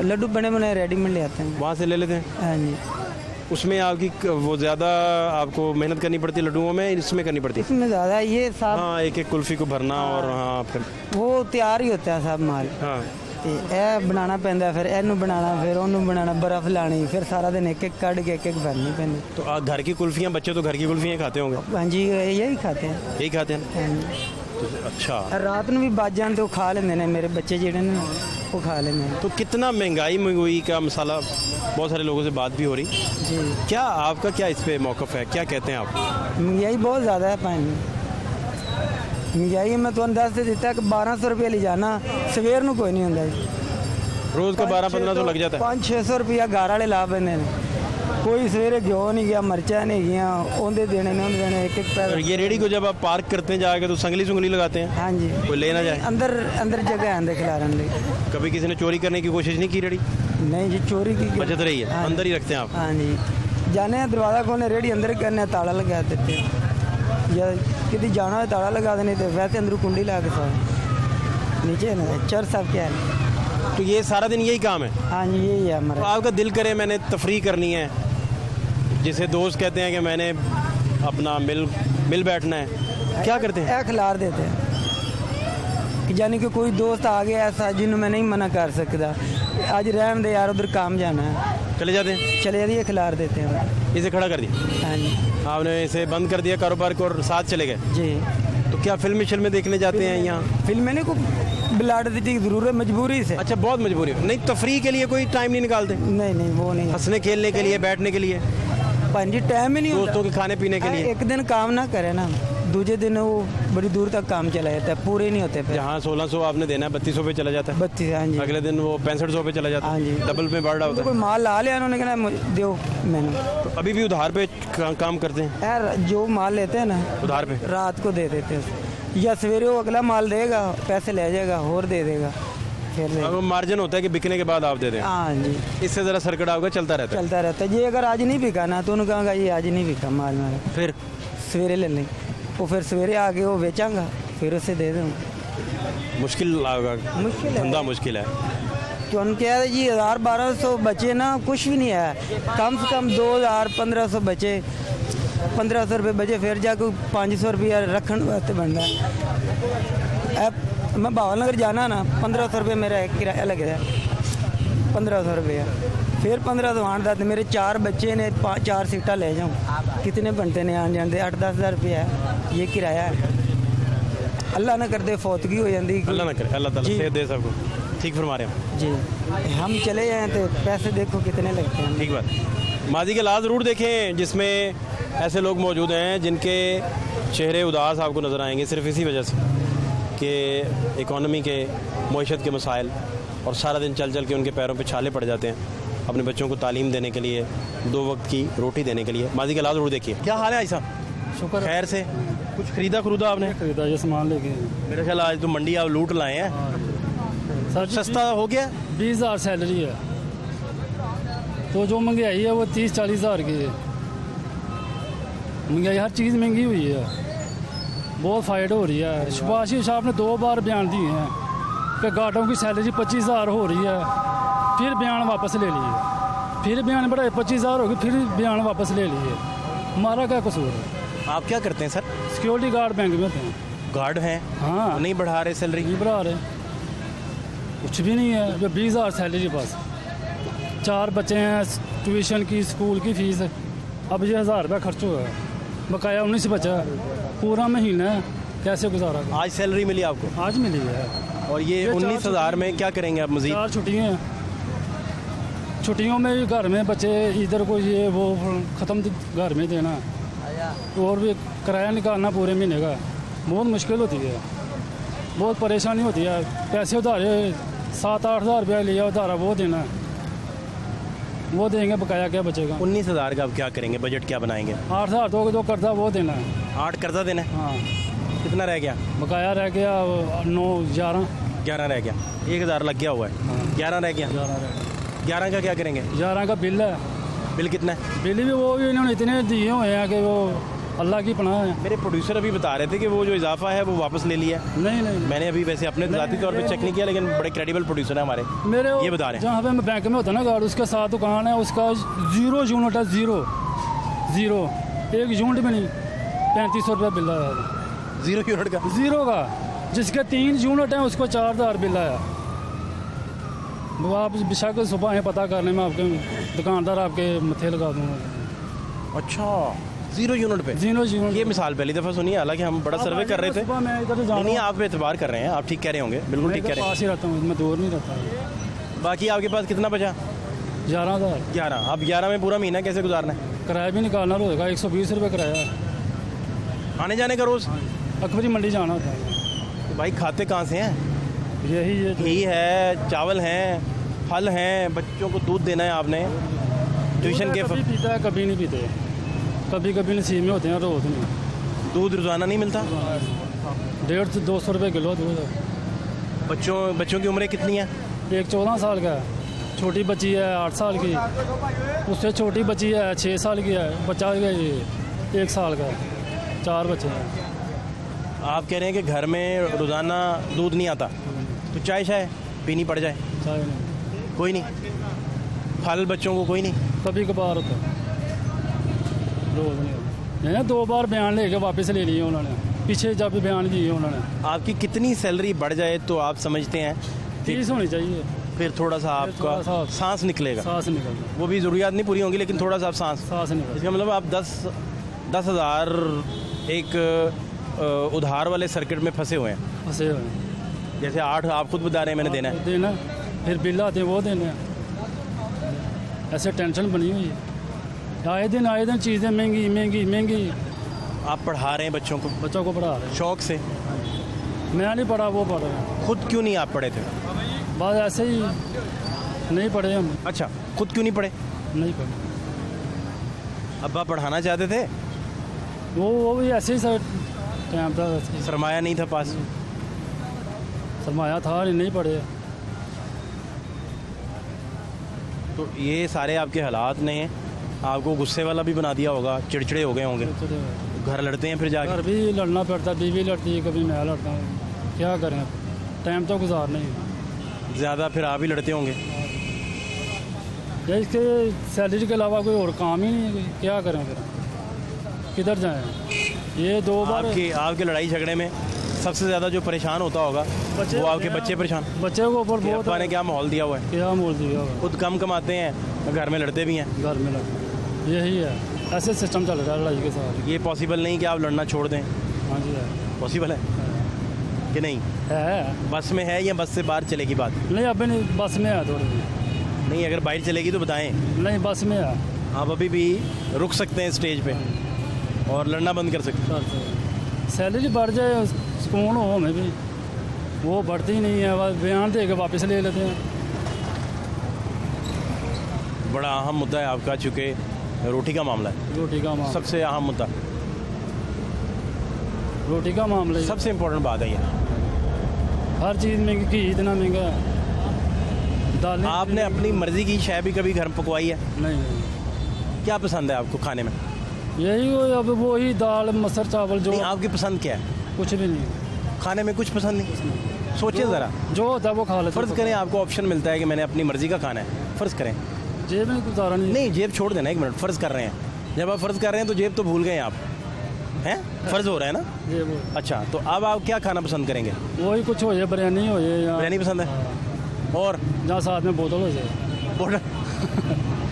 लड्डू बने बनाए रेडीमेड ले आते हैं। वहाँ से ले लेते हैं? हाँ जी, उसमें आपकी वो ज़्यादा आपको मेहनत करनी पड़ती है लड्डुओं में, इसमें करनी पड़ती है? इसमें ज़्यादा ये साहब हाँ, एक एक कुल्फी को भरना और हाँ फिर वो तैयार ही होता है सब माल। हाँ। ਤੇ ਇਹ ਬਣਾਉਣਾ ਪੈਂਦਾ, ਫਿਰ ਇਹਨੂੰ ਬਣਾਉਣਾ, ਫਿਰ ਉਹਨੂੰ ਬਣਾਉਣਾ, ਬਰਫ਼ ਲਾਣੀ, ਫਿਰ ਸਾਰਾ ਦਿਨ ਇੱਕ ਇੱਕ ਕੱਢ ਕੇ ਇੱਕ ਇੱਕ भरनी ਪੈਂਦੀ। तो घर की कुल्फियाँ, बच्चे तो घर की कुल्फियाँ खाते होंगे? हाँ जी, यही खाते हैं। यही खाते हैं? हाँ जी। तो अच्छा, ਰਾਤ ਨੂੰ ਵੀ ਬਚ ਜਾਣ ਤੇ ਉਹ ਖਾ ਲੈਂਦੇ ਨੇ, ਮੇਰੇ ਬੱਚੇ ਜਿਹੜੇ ਨੇ ਉਹ ਖਾ ਲੈਂਦੇ ਨੇ। तो कितना महंगाई का मसाला, बहुत सारे लोगों से बात भी हो रही, जी, क्या आपका क्या इस पे मौक़िफ़ है, क्या कहते हैं आप? महंगाई बहुत ज़्यादा है पानी। महंगाई मैं ਤੁਹਾਨੂੰ ਦੱਸ ਤੇ ਦਿੱਤਾ कि 1200 रुपये ले जाना, ਸਵੇਰ ਨੂੰ ਕੋਈ ਨਹੀਂ ਹੁੰਦਾ ਜੀ। रोज़ का 12-15 तो लग जाता है? 500-600 रुपया घर वाले ला पैंदे ने। कोई सवेरे घ्यो नहीं गया, मिर्चा नहीं गया, ओंदे देने ने, ओंदे देने, एक एक और पैसा। ये रेडी को जब आप पार्क करते हैं जाके तो संगली लगाते हैं, हाँ जी, कोई ले ना जाए? अंदर अंदर जगह आंदे खिलारन ਲਈ। कभी किसी ने चोरी करने की कोशिश नहीं की रेडी? नहीं जी चोरी की बचत रही है, हाँ। अंदर ही रखते हैं आप? हाँ जी, जाने हैं दरवाज़ा खोलने रेडी अंदर करने ताला लगा देते हैं, या किसी जाना है ताला लगा देने थे, वैसे अंदर कुंडी ला के सो नीचे है ना चर साहब क्या है। तो ये सारा दिन यही काम है? हाँ जी यही है तो हमारा। आपका दिल करे मैंने तफरी करनी है, जिसे दोस्त कहते हैं कि मैंने अपना मिल बैठना है, क्या करते हैं? खिलार देते हैं कि यानी कि कोई दोस्त आ गया ऐसा जिन्होंने मैं नहीं मना कर सकता, आज रहम दे यार उधर काम जाना है, चले जाते हैं? चले जाइए खिलार देते हैं। इसे खड़ा कर दिया हाँ जी आपने, इसे बंद कर दिया कारोबार को और साथ चले गए? जी। तो क्या फिल्म देखने जाते हैं यहाँ? फिल्म नहीं को बिलाट दी जरूर है मजबूरी से। अच्छा, बहुत मजबूरी है। नहीं, तफरी के लिए कोई टाइम नहीं निकालते? नहीं नहीं वो नहीं, हंसने खेलने के लिए, बैठने के लिए, भाई जी टाइम ही नहीं होता। दोस्तों के खाने पीने के लिए? एक दिन काम ना करे ना, दूसरे दिन वो बड़ी दूर तक काम चला जाता है, पूरे नहीं होते फिर। जहाँ 1600 आपने देना है 3200 पे चला जाता है, 32। हाँ जी अगले दिन वो 6500 पे चला जाता हाँ जी। है, डबल में बढ़ रहा होता कोई है। माल ला लिया उन्होंने कहना दो मैंने। तो अभी भी उधार पे काम करते हैं? यार जो माल लेते हैं ना उधार पे रात को दे देते हैं, या सवेरे वो अगला माल देगा, पैसे ले जाएगा और दे देगा फिर देगा। अब मार्जिन होता है कि बिकने के बाद आप दे दें? हाँ जी इससे ज़रा सर्कट आपका चलता रहता है? चलता रहता है। ये अगर आज नहीं बिका ना तो उन्होंने कहा ये आज नहीं बिका माल मेरा, फिर सवेरे ले लें, वो फिर सवेरे आके वो बेचांगा फिर उसे दे दूँगा। मुश्किल होगा, मुश्किल है। धंधा मुश्किल है। तो उनके कह जी 1000-1200 बचे ना कुछ भी नहीं है, कम से कम 2000-1500 बचे, 1500 रुपये बचे, फिर जाकर 500 रुपया रखने वास्ते बनना है। अब मैं भावनगर जाना ना 1500 रुपये मेरा एक किराया लग रहा है, 1500 रुपया, फिर 1500 आने तो मेरे 4 बच्चे ने 4 सीटा ले जाऊँ, कितने बनते ने आने जाने? 8-10 हज़ार रुपया है ये किराया है। अल्लाह ना कर दे फौतगी हो जाती, अल्लाह ना करे, अल्लाह ताला जी। सेहत दे सबको। ठीक फरमा रहे हैं जी। हम चले जाएँ तो पैसे देखो कितने लगते हैं। ठीक बात। माजी के लाल ज़रूर देखें जिसमें ऐसे लोग मौजूद हैं जिनके चेहरे उदास आपको नज़र आएंगे, सिर्फ इसी वजह से कि इकॉनमी के, मईशत के मसाइल, और सारा दिन चल चल के उनके पैरों पे छाले पड़ जाते हैं अपने बच्चों को तालीम देने के लिए, 2 वक्त की रोटी देने के लिए। माजी के लाल ज़रूर देखिए। क्या हाल है ऐसा? शुक्र है। खैर से कुछ खरीदा आपने? खरीदा ये सामान लेके मेरा ख्याल आज तो मंडी आप लूट लाए हैं। सर जी, सस्ता हो गया? 20,000 सैलरी है, तो जो महंगाई है वो 30-40 हज़ार की है। महंगाई हर चीज़ महंगी हुई है, बहुत फाइट हो रही है। शहबाज साहब ने 2 बार बयान दिए हैं कि गार्डों की सैलरी 25,000 हो रही है, फिर बयान वापस ले लिए, फिर बयान बढ़ाए 25,000 हो गई, फिर बयान वापस ले लिए। हमारा क्या कसूर है? आप क्या करते हैं सर? सिक्योरिटी गार्ड बैंक में थे। गार्ड हैं? हाँ, नहीं बढ़ा रहे सैलरी? नहीं बढ़ा रहे, कुछ भी नहीं है। जो 20,000 सैलरी पास, 4 बच्चे हैं, ट्यूशन की, स्कूल की फीस, अब ये 1000 रुपया खर्च हुआ है, बकाया 19 बचा है, पूरा महीना है, कैसे गुजारा? आज सैलरी मिली आपको? आज मिली है। और ये 19,000 में क्या करेंगे आप मजीद? 4 छुट्टियाँ हैं, छुट्टियों में भी घर में बच्चे इधर को ये वो ख़त्म घर में देना, और भी किराया निकालना पूरे महीने का, बहुत मुश्किल होती है, बहुत परेशानी होती है। पैसे उधारे 7-8 हज़ार रुपया लिया उधारा, वो देना है, वो देंगे, बकाया क्या बचेगा? 19,000 का आप क्या करेंगे? बजट क्या बनाएंगे? 8 हज़ार दोगे तो कर्जा वो देना है। 8 कर्जा देना है? हाँ, कितना रह गया? बकाया रह गया 9-11 11 रह गया। 1,000 लग गया हुआ है, 11 रह गया। 11 का क्या करेंगे? 11 का बिल है। बिल कितना है? बिल भी वो भी इन्होंने इतने दिए हुए हैं कि वो अल्लाह की पनाह है। मेरे प्रोड्यूसर अभी बता रहे थे कि वो जो इजाफा है वो वापस ले लिया। नहीं नहीं, मैंने अभी वैसे अपने ज़ाती तौर पे चेक नहीं किया, लेकिन बड़े क्रेडिबल प्रोड्यूसर हैं हमारे, मेरे ये बता रहे हैं। जहाँ पे मैं बैंक में होता है ना गार्ड, उसके साथ दुकान है, उसका 0 यूनिट है, 0 एक यूनिट में नहीं, 3500 रुपया बिल आया। 0 यूनिट का? 0 का, जिसके 3 यूनिट हैं उसको 4,000 बिल आया। वो आप बेशक सुबह आए पता करने में, आपके दुकानदार आपके मथे लगा दूँगा। अच्छा, 0 यूनिट पे? 0 यूनिट। ये मिसाल पहली दफ़ा सुनी है, हालांकि हम बड़ा सर्वे कर रहे थे। सुबह मैं इधर जा नहीं, आप एतबार कर रहे हैं, आप ठीक कह रहे होंगे, बिल्कुल ठीक कह रहे पास ही रहता हूँ, मैं दूर नहीं रहता। हैं। बाकी आपके पास कितना बचा? 11,000। 11। अब 11 में पूरा महीना कैसे गुजारना है? किराया भी निकालना होगा, 120 रुपये किराया, आने जाने का रोज़? अकबरी मंडी जाना होता है। तो भाई खाते कहाँ से हैं? ये घी है, चावल हैं, फल हैं, बच्चों को दूध देना है आपने, ट्यूशन के कभी पीता है, कभी नहीं पीते, कभी कभी नसीब में होते हैं, रोज नहीं। दूध रोज़ाना नहीं मिलता? 150 से 200 रुपये किलो दूध। बच्चों की उम्रें कितनी हैं? एक 14 साल का है, छोटी बच्ची है 8 साल की, उससे छोटी बच्ची है 6 साल की है, बच्चा है 1 साल का है, 4 बच्चे हैं। आप कह रहे हैं कि घर में रोज़ाना दूध नहीं आता तो चाय शाय पीनी पड़ जाए, चाहे नहीं, कोई नहीं, फल बच्चों को कोई नहीं। कभी कभार होता है, रोज़ नहीं होता। मैंने 2 बार बयान लेके वापस ले लिए उन्होंने, पीछे जब बयान दिए उन्होंने। आपकी कितनी सैलरी बढ़ जाए तो आप समझते हैं 30 होनी चाहिए, फिर थोड़ा सा थोड़ा आपका सा सांस निकलेगा? सांस निकल, वो भी ज़रूरियात नहीं पूरी होंगी लेकिन थोड़ा सा आप सांस निकल। इसका मतलब आप 10,000 एक उधार वाले सर्किट में फंसे हुए हैं। फंसे हुए हैं। जैसे 8 आप खुद बता रहे हैं मैंने देना है, देना, फिर बिल आते हैं वो देने हैं। ऐसे टेंशन बनी हुई है, आए दिन चीज़ें महंगी महंगी महंगी। आप पढ़ा रहे हैं बच्चों को बच्चों को पढ़ा रहे शौक से, मैं नहीं पढ़ा, वो पढ़ रहे हैं। खुद क्यों नहीं आप पढ़े थे? बस ऐसे ही नहीं पढ़े हम, अच्छा, खुद क्यों नहीं पढ़े? नहीं पढ़े। अब्बा पढ़ाना चाहते थे, वो भी ऐसे ही सर टाइम था, ऐसे ही। सरमाया नहीं था पास। सरमाया था नहीं पढ़े। तो ये सारे आपके हालात ने आपको गुस्से वाला भी बना दिया होगा, चिड़चिड़े हो गए होंगे, घर लड़ते हैं फिर घर जाकर? भी लड़ना पड़ता, बीवी लड़ती है, कभी मैं लड़ता हूँ, क्या करें, टाइम तो गुजारना ही है। ज़्यादा फिर आप ही लड़ते होंगे। या इसके सैलरी के अलावा कोई और काम ही नहीं है, कोई क्या करें फिर, किधर जाएं? ये 2 बार आपके लड़ाई झगड़े में सबसे ज़्यादा जो परेशान होता होगा वो आपके बच्चे परेशान। बच्चे को ऊपर कि बहुत अब्बा ने क्या माहौल दिया हुआ है, क्या बोल दिया होगा, खुद कम कमाते हैं, घर में लड़ते भी हैं। घर में लड़, यही है, ऐसे सिस्टम चल रहा है लड़ाई के साथ। ये पॉसिबल नहीं कि आप लड़ना छोड़ दें? हाँ जी है, पॉसिबल है कि नहीं? है। बस में है या बस से बाहर चलेगी बात? नहीं अभी नहीं, बस में है थोड़ी, नहीं, अगर बाहर चलेगी तो बताएं। नहीं बस में है। आप अभी भी रुक सकते हैं स्टेज पे और लड़ना बंद कर सकते हैं। सैलरी बढ़ जाए सुकून हो हमें भी, वो बढ़ती ही नहीं है, बस बयान दे के वापस ले लेते हैं। बड़ा अहम मुद्दा है आपका, चूँकि रोटी का मामला है, रोटी का मामला, सबसे अहम मुद्दा, रोटी का मामला ही। सबसे इम्पोर्टेंट बात है ये। हर चीज़ महंगी, घी इतना महंगा है, दालें। आपने अपनी मर्जी की शाय भी कभी घर में पकवाई है? नहीं, क्या पसंद है आपको खाने में? यही वो अब वही दाल मसर चावल जो। नहीं, आपकी पसंद क्या है? कुछ भी नहीं, खाने में कुछ पसंद नहीं? सोचिए ज़रा, जो होता है वो खा लेते। फ़र्ज़ करें आपको ऑप्शन मिलता है कि मैंने अपनी मर्जी का खाना है, फ़र्ज़ करें, जेब में गुजारा नहीं। नहीं जेब छोड़ देना, 1 मिनट, फ़र्ज़ कर रहे हैं, जब आप फ़र्ज़ कर रहे हैं तो जेब तो भूल गए आप, हैं? फ़र्ज़ हो रहा है ना? जेब अच्छा, तो अब आप क्या खाना पसंद करेंगे? वही कुछ हो जाए, बिरयानी हो जाए, या बिरयानी पसंद है? और जहाँ साथ में बोतल हो जाए। बोल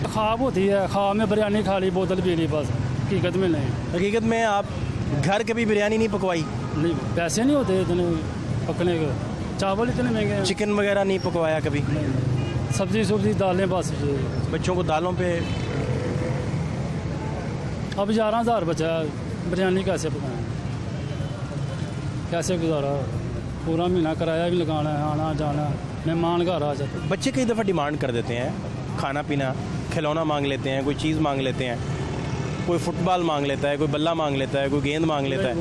ख्वाब होती है, ख्वाब में बिरयानी खा ली, बोतल पी ली, बस हकीकत में नहीं। हकीकत में आप घर कभी बिरयानी नहीं पकवाई? नहीं, पैसे नहीं होते इतने पकने के, चावल इतने महंगे हैं। चिकन वगैरह नहीं पकवाया कभी? सब्जी सुब्जी दालें, बस ये। बच्चों को दालों पे? अब 11,000 बचा है, बिरयानी कैसे पकाएं, कैसे गुजारा, पूरा महीना किराया भी लगाना है, आना जाना, मेहमान घर आ जाते। बच्चे कई दफ़ा डिमांड कर देते हैं, खाना पीना, खिलौना मांग लेते हैं, कोई चीज़ मांग लेते हैं, कोई फुटबॉल मांग लेता है, कोई बल्ला मांग लेता है, कोई गेंद मांग लेता है।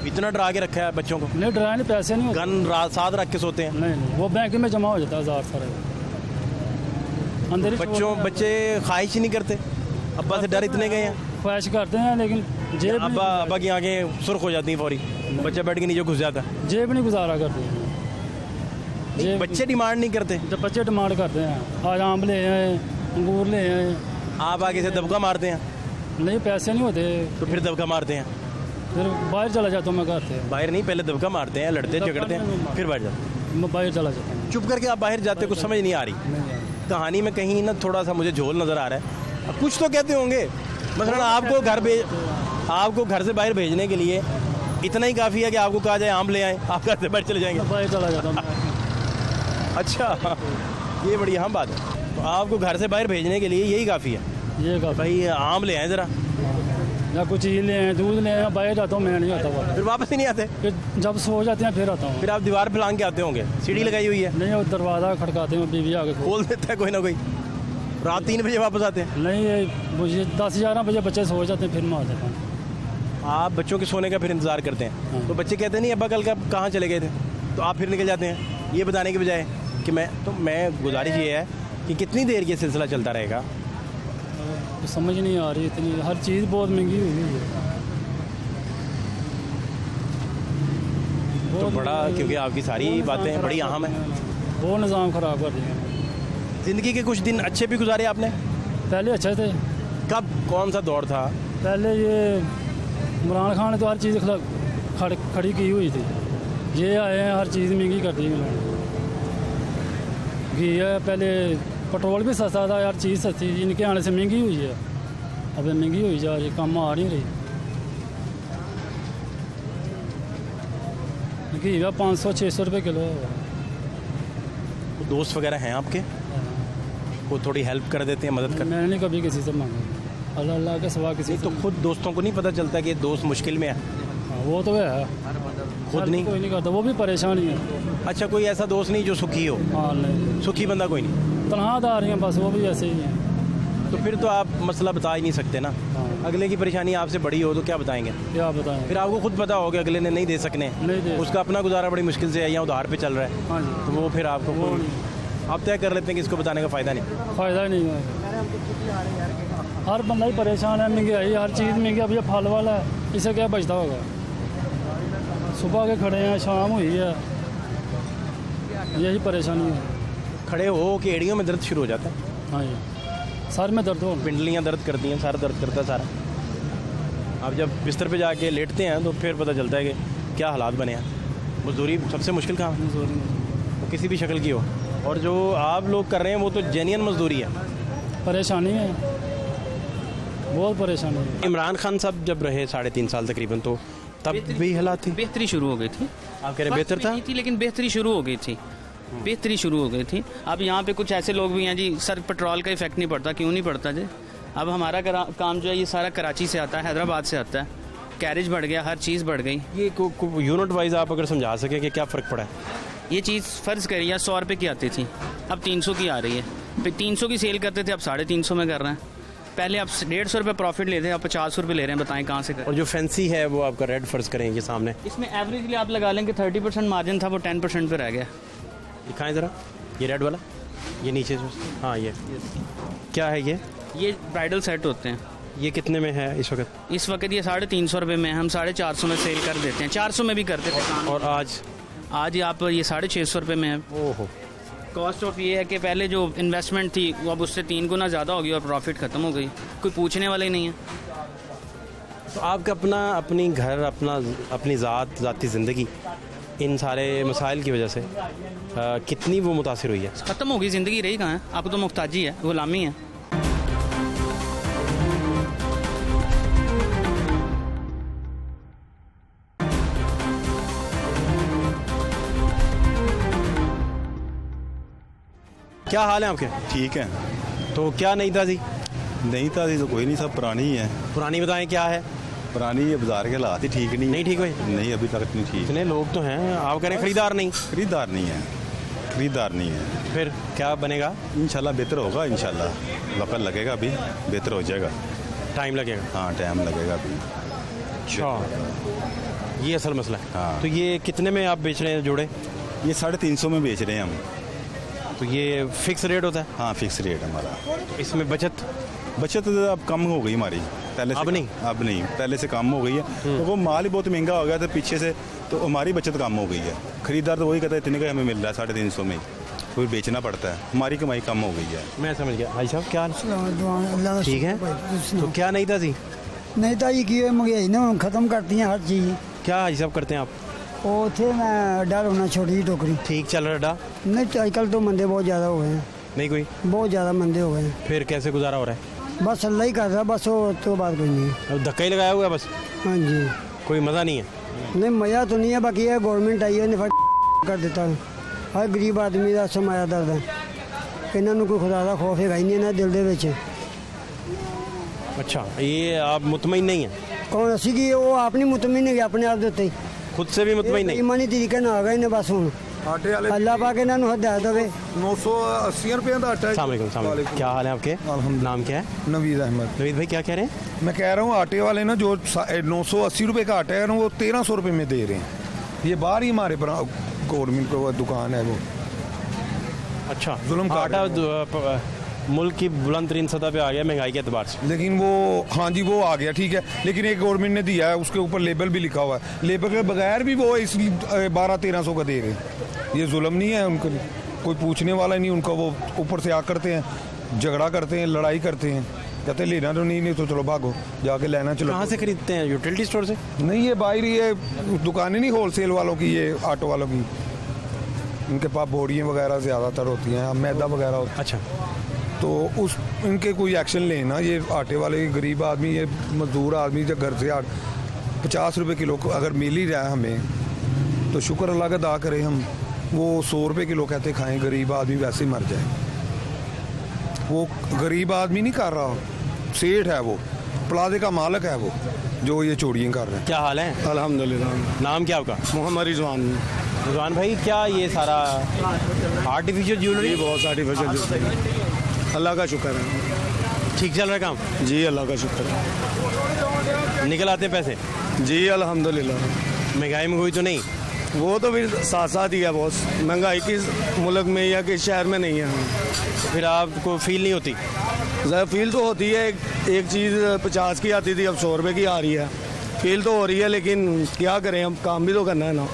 इतना डरा के रखा है बच्चों को? नहीं डराए नहीं, पैसे नहीं होते। गन रात साथ रख के सोते हैं? नहीं, वो बैंक में जमा हो जाता है 1000 सारे अंदर ही। बच्चे ख्वाहिश ही नहीं करते, अब्बा से डर इतने गए हैं। ख्वाहिश करते हैं लेकिन जेब अब्बा की आंखें सुर्ख हो जाती हैं फौरी, बच्चा बैठ के नीचे घुस जाता है। जेब नहीं गुजारा करते, बच्चे डिमांड नहीं करते? जब बच्चे डिमांड करते हैं, आज आम ले आए, अंगूर ले आए, आप आगे से दबका मारते हैं? नहीं पैसे नहीं होते, तो फिर दबका मारते हैं? फिर बाहर चला जाता हूँ मैं घर से। बाहर नहीं, पहले दबका मारते हैं, लड़ते झगड़ते हैं, फिर बाहर जाते हैं। मैं बाहर चला जाता हूँ। चुप करके आप बाहर जाते, कुछ समझ नहीं आ रही कहानी में, कहीं ना थोड़ा सा मुझे झोल नज़र आ रहा है। अब कुछ तो कहते होंगे, मसलन आपको घर से बाहर भेजने के लिए इतना ही काफ़ी है कि आपको कहा जाए आम ले आए, आप घर से बाहर चले जाएंगे? बाहर चला जाता हूँ। अच्छा, ये बड़ी अहम बात है। तो आपको घर से बाहर भेजने के लिए यही काफ़ी है? ये काफ़ी, भाई आम ले आए ज़रा, या कुछ चीज़ ले आए, दूध ले आए, बाहर जाता हूँ, मैं नहीं आता हुआ। फिर वापस ही नहीं आते? फिर जब सो जाते हैं फिर आता हूँ। फिर आप दीवार पे लांग के आते होंगे, सीढ़ी लगाई हुई है? नहीं, वो दरवाज़ा खड़काते हैं, बीवी आके खोल देता है कोई ना कोई, रात 3 बजे वापस आते हैं? नहीं, ये मुझे 10-11 बजे बच्चे सो जाते हैं, फिर मैं आ जाता हूँ। आप बच्चों के सोने का फिर इंतज़ार करते हैं? हाँ। तो बच्चे कहते नहीं अब्बा कल का कहाँ चले गए थे, तो आप फिर निकल जाते हैं ये बताने के बजाय कि मैं गुजारिश ये है कि कितनी देर ये सिलसिला चलता रहेगा? तो समझ नहीं आ रही, इतनी हर चीज़ बहुत महंगी हुई है। तो बड़ा, क्योंकि आपकी सारी बातें बड़ी अहम हैं। वो निज़ाम ख़राब कर दिया। ज़िंदगी के कुछ दिन अच्छे भी गुजारे आपने? पहले अच्छे थे। कब, कौन सा दौर था? पहले ये इमरान खान ने तो हर चीज़ खड़ी की हुई थी। ये आए हैं, हर चीज़ महंगी कर दी इन्होंने। घी है, पहले पेट्रोल भी सस्ता था, हर चीज़ सस्ती, इनके आने से महंगी हुई है। अब महंगी हुई जा रही, कम आ नहीं रही। घी है 500-600 रुपये किलो है। तो दोस्त वगैरह हैं आपके, वो थोड़ी हेल्प कर देते हैं, मदद कर? मैंने नहीं कभी किसी से मांगा, अल्लाह अल्लाह के सिवा किसी से। तो खुद दोस्तों को नहीं पता चलता कि दोस्त मुश्किल में है? हाँ, वो तो है, खुद नहीं, कोई नहीं करता, वो भी परेशान ही है। अच्छा, कोई ऐसा दोस्त नहीं जो सुखी हो? हाँ नहीं, सुखी बंदा कोई नहीं, तनहादार हैं बस, वो भी ऐसे ही हैं। तो फिर तो आप मसला बता ही नहीं सकते ना। हाँ। अगले की परेशानी आपसे बड़ी हो तो क्या बताएंगे? क्या बताएं, फिर आपको खुद पता हो कि अगले ने नहीं दे सकने, नहीं दे। उसका अपना गुजारा बड़ी मुश्किल से है या उधार पे चल रहा है, हाँ जी, तो वो फिर आपको वो आप तय कर लेते हैं कि इसको बताने का फ़ायदा नहीं। फ़ायदा नहीं है। हर बंदा ही परेशान है, महंगाई हर चीज़ महंगी। अब ये फल वाला है, इसे क्या बचता होगा? सुबह के खड़े हैं, शाम हुई है, यही परेशानी है। खड़े हो कि एड़ियों में दर्द शुरू हो जाता है, हाँ जी, सर में दर्द हो, पिंडलियाँ दर्द करती हैं, सर दर्द करता है सारा। आप जब बिस्तर पे जाके लेटते हैं तो फिर पता चलता है कि क्या हालात बने हैं। मजदूरी सबसे मुश्किल काम है, वो किसी भी शक्ल की हो, और जो आप लोग कर रहे हैं वो तो जेन्युइन मजदूरी है। परेशानी है, बहुत परेशानी है। इमरान खान साहब जब रहे 3.5 साल तकरीबन, तो तब भी हालात थी? बेहतरी शुरू हो गई थी। आप कह रहे हैं बेहतर था? नहीं थी, लेकिन बेहतरी शुरू हो गई थी, बेहतरी शुरू हो गई थी। अब यहाँ पे कुछ ऐसे लोग भी हैं जी, सर पेट्रोल का इफेक्ट नहीं पड़ता, क्यों नहीं पड़ता जी? अब हमारा काम जो है ये सारा कराची से आता है, हैदराबाद से आता है, कैरेज बढ़ गया, हर चीज़ बढ़ गई। ये यूनिट वाइज आप अगर समझा सकें कि क्या फ़र्क पड़ा है? ये चीज़ फ़र्ज़ करिए 100 रुपये की आती थी, अब 300 की आ रही है। फिर 300 की सेल करते थे, अब 350 में कर रहे हैं। पहले आप 150 रुपये प्रॉफिट लेते हैं, अब 50 रुपये ले रहे हैं, बताएं कहाँ से करें? और जो फैंसी है वो आपका रेड फ़र्ज़ करें ये सामने, इसमें एवरेजली आप लगा लेंगे 30% मार्जिन था, वो 10% पे रह गया। दिखाएं ज़रा, ये रेड वाला, ये नीचे जो, हाँ ये क्या है? ये ब्राइडल सेट होते हैं। ये कितने में है इस वक्त? इस वक्त ये 350 रुपये में, हम 450 में सेल कर देते हैं, 400 में भी करते थे। और आज आप ये 650 रुपये में है। ओहो, कॉस्ट ऑफ ये है कि पहले जो इन्वेस्टमेंट थी वो अब उससे 3 गुना ज़्यादा हो गई और प्रॉफिट ख़त्म हो गई, कोई पूछने वाला ही नहीं है। तो आपका अपनी घर, अपनी ज़ाती ज़िंदगी इन सारे मसाइल की वजह से कितनी वो मुतासिर हुई है? ख़त्म हो गई, ज़िंदगी रही कहाँ है? आपको तो मुख्ताजी है, गुलामी है। क्या हाल है आपके? ठीक है। तो क्या नहीं था जी? नहीं था जी तो कोई नहीं, सब पुरानी ही है। पुरानी बताएं क्या है? पुरानी ये बाजार के हालात ही ठीक नहीं ठीक हुई? नहीं, अभी तक नहीं ठीक। इतने लोग तो हैं, आप कह रहे हैं खरीदार नहीं? खरीदार नहीं है, खरीदार नहीं है। फिर क्या बनेगा? इंशाल्लाह बेहतर होगा, इंशाल्लाह वक्त लगेगा, अभी बेहतर हो जाएगा। टाइम लगेगा? हाँ, टाइम लगेगा अभी। अच्छा, ये असल मसला है। हाँ। तो ये कितने में आप बेच रहे हैं जोड़े? ये 350 में बेच रहे हैं हम। तो ये फिक्स रेट होता है? हाँ, फिक्स रेट हमारा। इसमें बचत अब कम हो गई हमारी, पहले से अब नहीं, पहले से कम हो गई है। तो वो माल ही बहुत महंगा हो गया था पीछे से, तो हमारी बचत कम हो गई है। खरीदार तो वही कहता है इतने का हमें मिल रहा है 350 में, कोई बेचना पड़ता है, हमारी कमाई कम हो गई है। मैं समझ गया। भाई साहब क्या हाल? ठीक है। तो क्या नहीं था जी? नहीं था ये की महंगाई ना खत्म करती हैं हर चीज़। क्या भाई साहब करते हैं आप? वो थे मैं अड्डा होना, छोटी टोकरी। ठीक चल रहा अड्डा? नहीं, आजकल तो मंदे बहुत ज़्यादा हो गए हैं। नहीं कोई? बहुत ज़्यादा मंदे हो गए हैं। फिर कैसे गुजारा हो रहा है? बस अल्लाह ही कर रहा है, बस वो तो बात कोई नहीं है। अब धक्का ही लगाया हुआ है बस? हाँ जी। कोई मज़ा नहीं है? नहीं, मज़ा तो नहीं है, बाकी ये गवर्नमेंट आई है कर देता है। हर गरीब आदमी का समाया दर्द है, इन्होंने कोई खुदा का खौफ है नहीं ना दिल दे विच। अच्छा, ये आप मुतमईन नहीं है? कौन असी की वो आप नहीं मुतमईन है अपने आप के खुद से भी मुतमईन नहीं? ईमानी तरीके ना आ गए ने बस हूँ आटे वाले अल्लाह पाक इन्होंने हदायत देवे। 980 रुपये का आटा है। अस्सलाम वालेकुम, क्या हाल है आपके? नाम क्या है? नवीद अहमद। नवीद भाई क्या कह रहे हैं? मैं कह रहा हूँ आटे वाले ना जो 980 रुपये का आटा है ना वो 1300 रुपये में दे रहे हैं। ये बाहर ही हमारे गवर्नमेंट को दुकान है वो। अच्छा, जुल्म कर आटा रहे हैं। मुल्क की बुलंद तरीन सतह पे आ गया महंगाई के एतबार से। लेकिन वो, हाँ जी, वो आ गया, ठीक है, लेकिन एक गवर्नमेंट ने दिया है, उसके ऊपर लेबल भी लिखा हुआ है, लेबल के बगैर भी वो इस 1200-1300 का दे रहे हैं। ये जुल्म नहीं है उनको, कोई पूछने वाला नहीं उनका, वो ऊपर से आ करते हैं, झगड़ा करते हैं, लड़ाई करते हैं, कहते लेना तो नहीं तो चलो भागो, जाके लेना चलो। कहाँ से खरीदते हैं? यूटिलिटी स्टोर से? नहीं, ये बाहर ये दुकानें नहीं होलसेल वालों की, ये ऑटो वालों की, उनके पास बोरियाँ वगैरह ज़्यादातर होती हैं, मैदा वगैरह होता है। अच्छा, तो उस इनके कोई एक्शन लेना, ये आटे वाले गरीब आदमी, ये मजदूर आदमी जो घर से 50 रुपये किलो अगर मिल ही रहा है हमें, तो शुक्र अल्लाह का अदा करें हम। वो 100 रुपये किलो कहते खाएं, गरीब आदमी वैसे ही मर जाए। वो गरीब आदमी नहीं कर रहा, सेठ है वो, प्लाजे का मालिक है वो, जो ये चोरियाँ कर रहे हैं। क्या हाल है? अल्हम्दुलिल्लाह। नाम क्या आपका? मोहम्मद रिजवान। रिजवान भाई, क्या ये सारा आर्टिफिशियल ज्वेलरी? बहुत आर्टिफिशियल ज्वेलरी। अल्लाह का शुक्र है। ठीक चल रहा है काम? जी अल्लाह का शुक्र है। निकल आते हैं पैसे? जी अल्हम्दुलिल्लाह। महंगाई में कोई तो नहीं? वो तो फिर साथ साथ ही है बॉस, महंगाई किस मुल्क में या किस शहर में नहीं है। फिर आपको फील नहीं होती? ज़रा फील तो होती है, एक चीज़ 50 की आती थी, अब 100 रुपये की आ रही है, फील तो हो रही है, लेकिन क्या करें, हम काम भी तो करना है ना।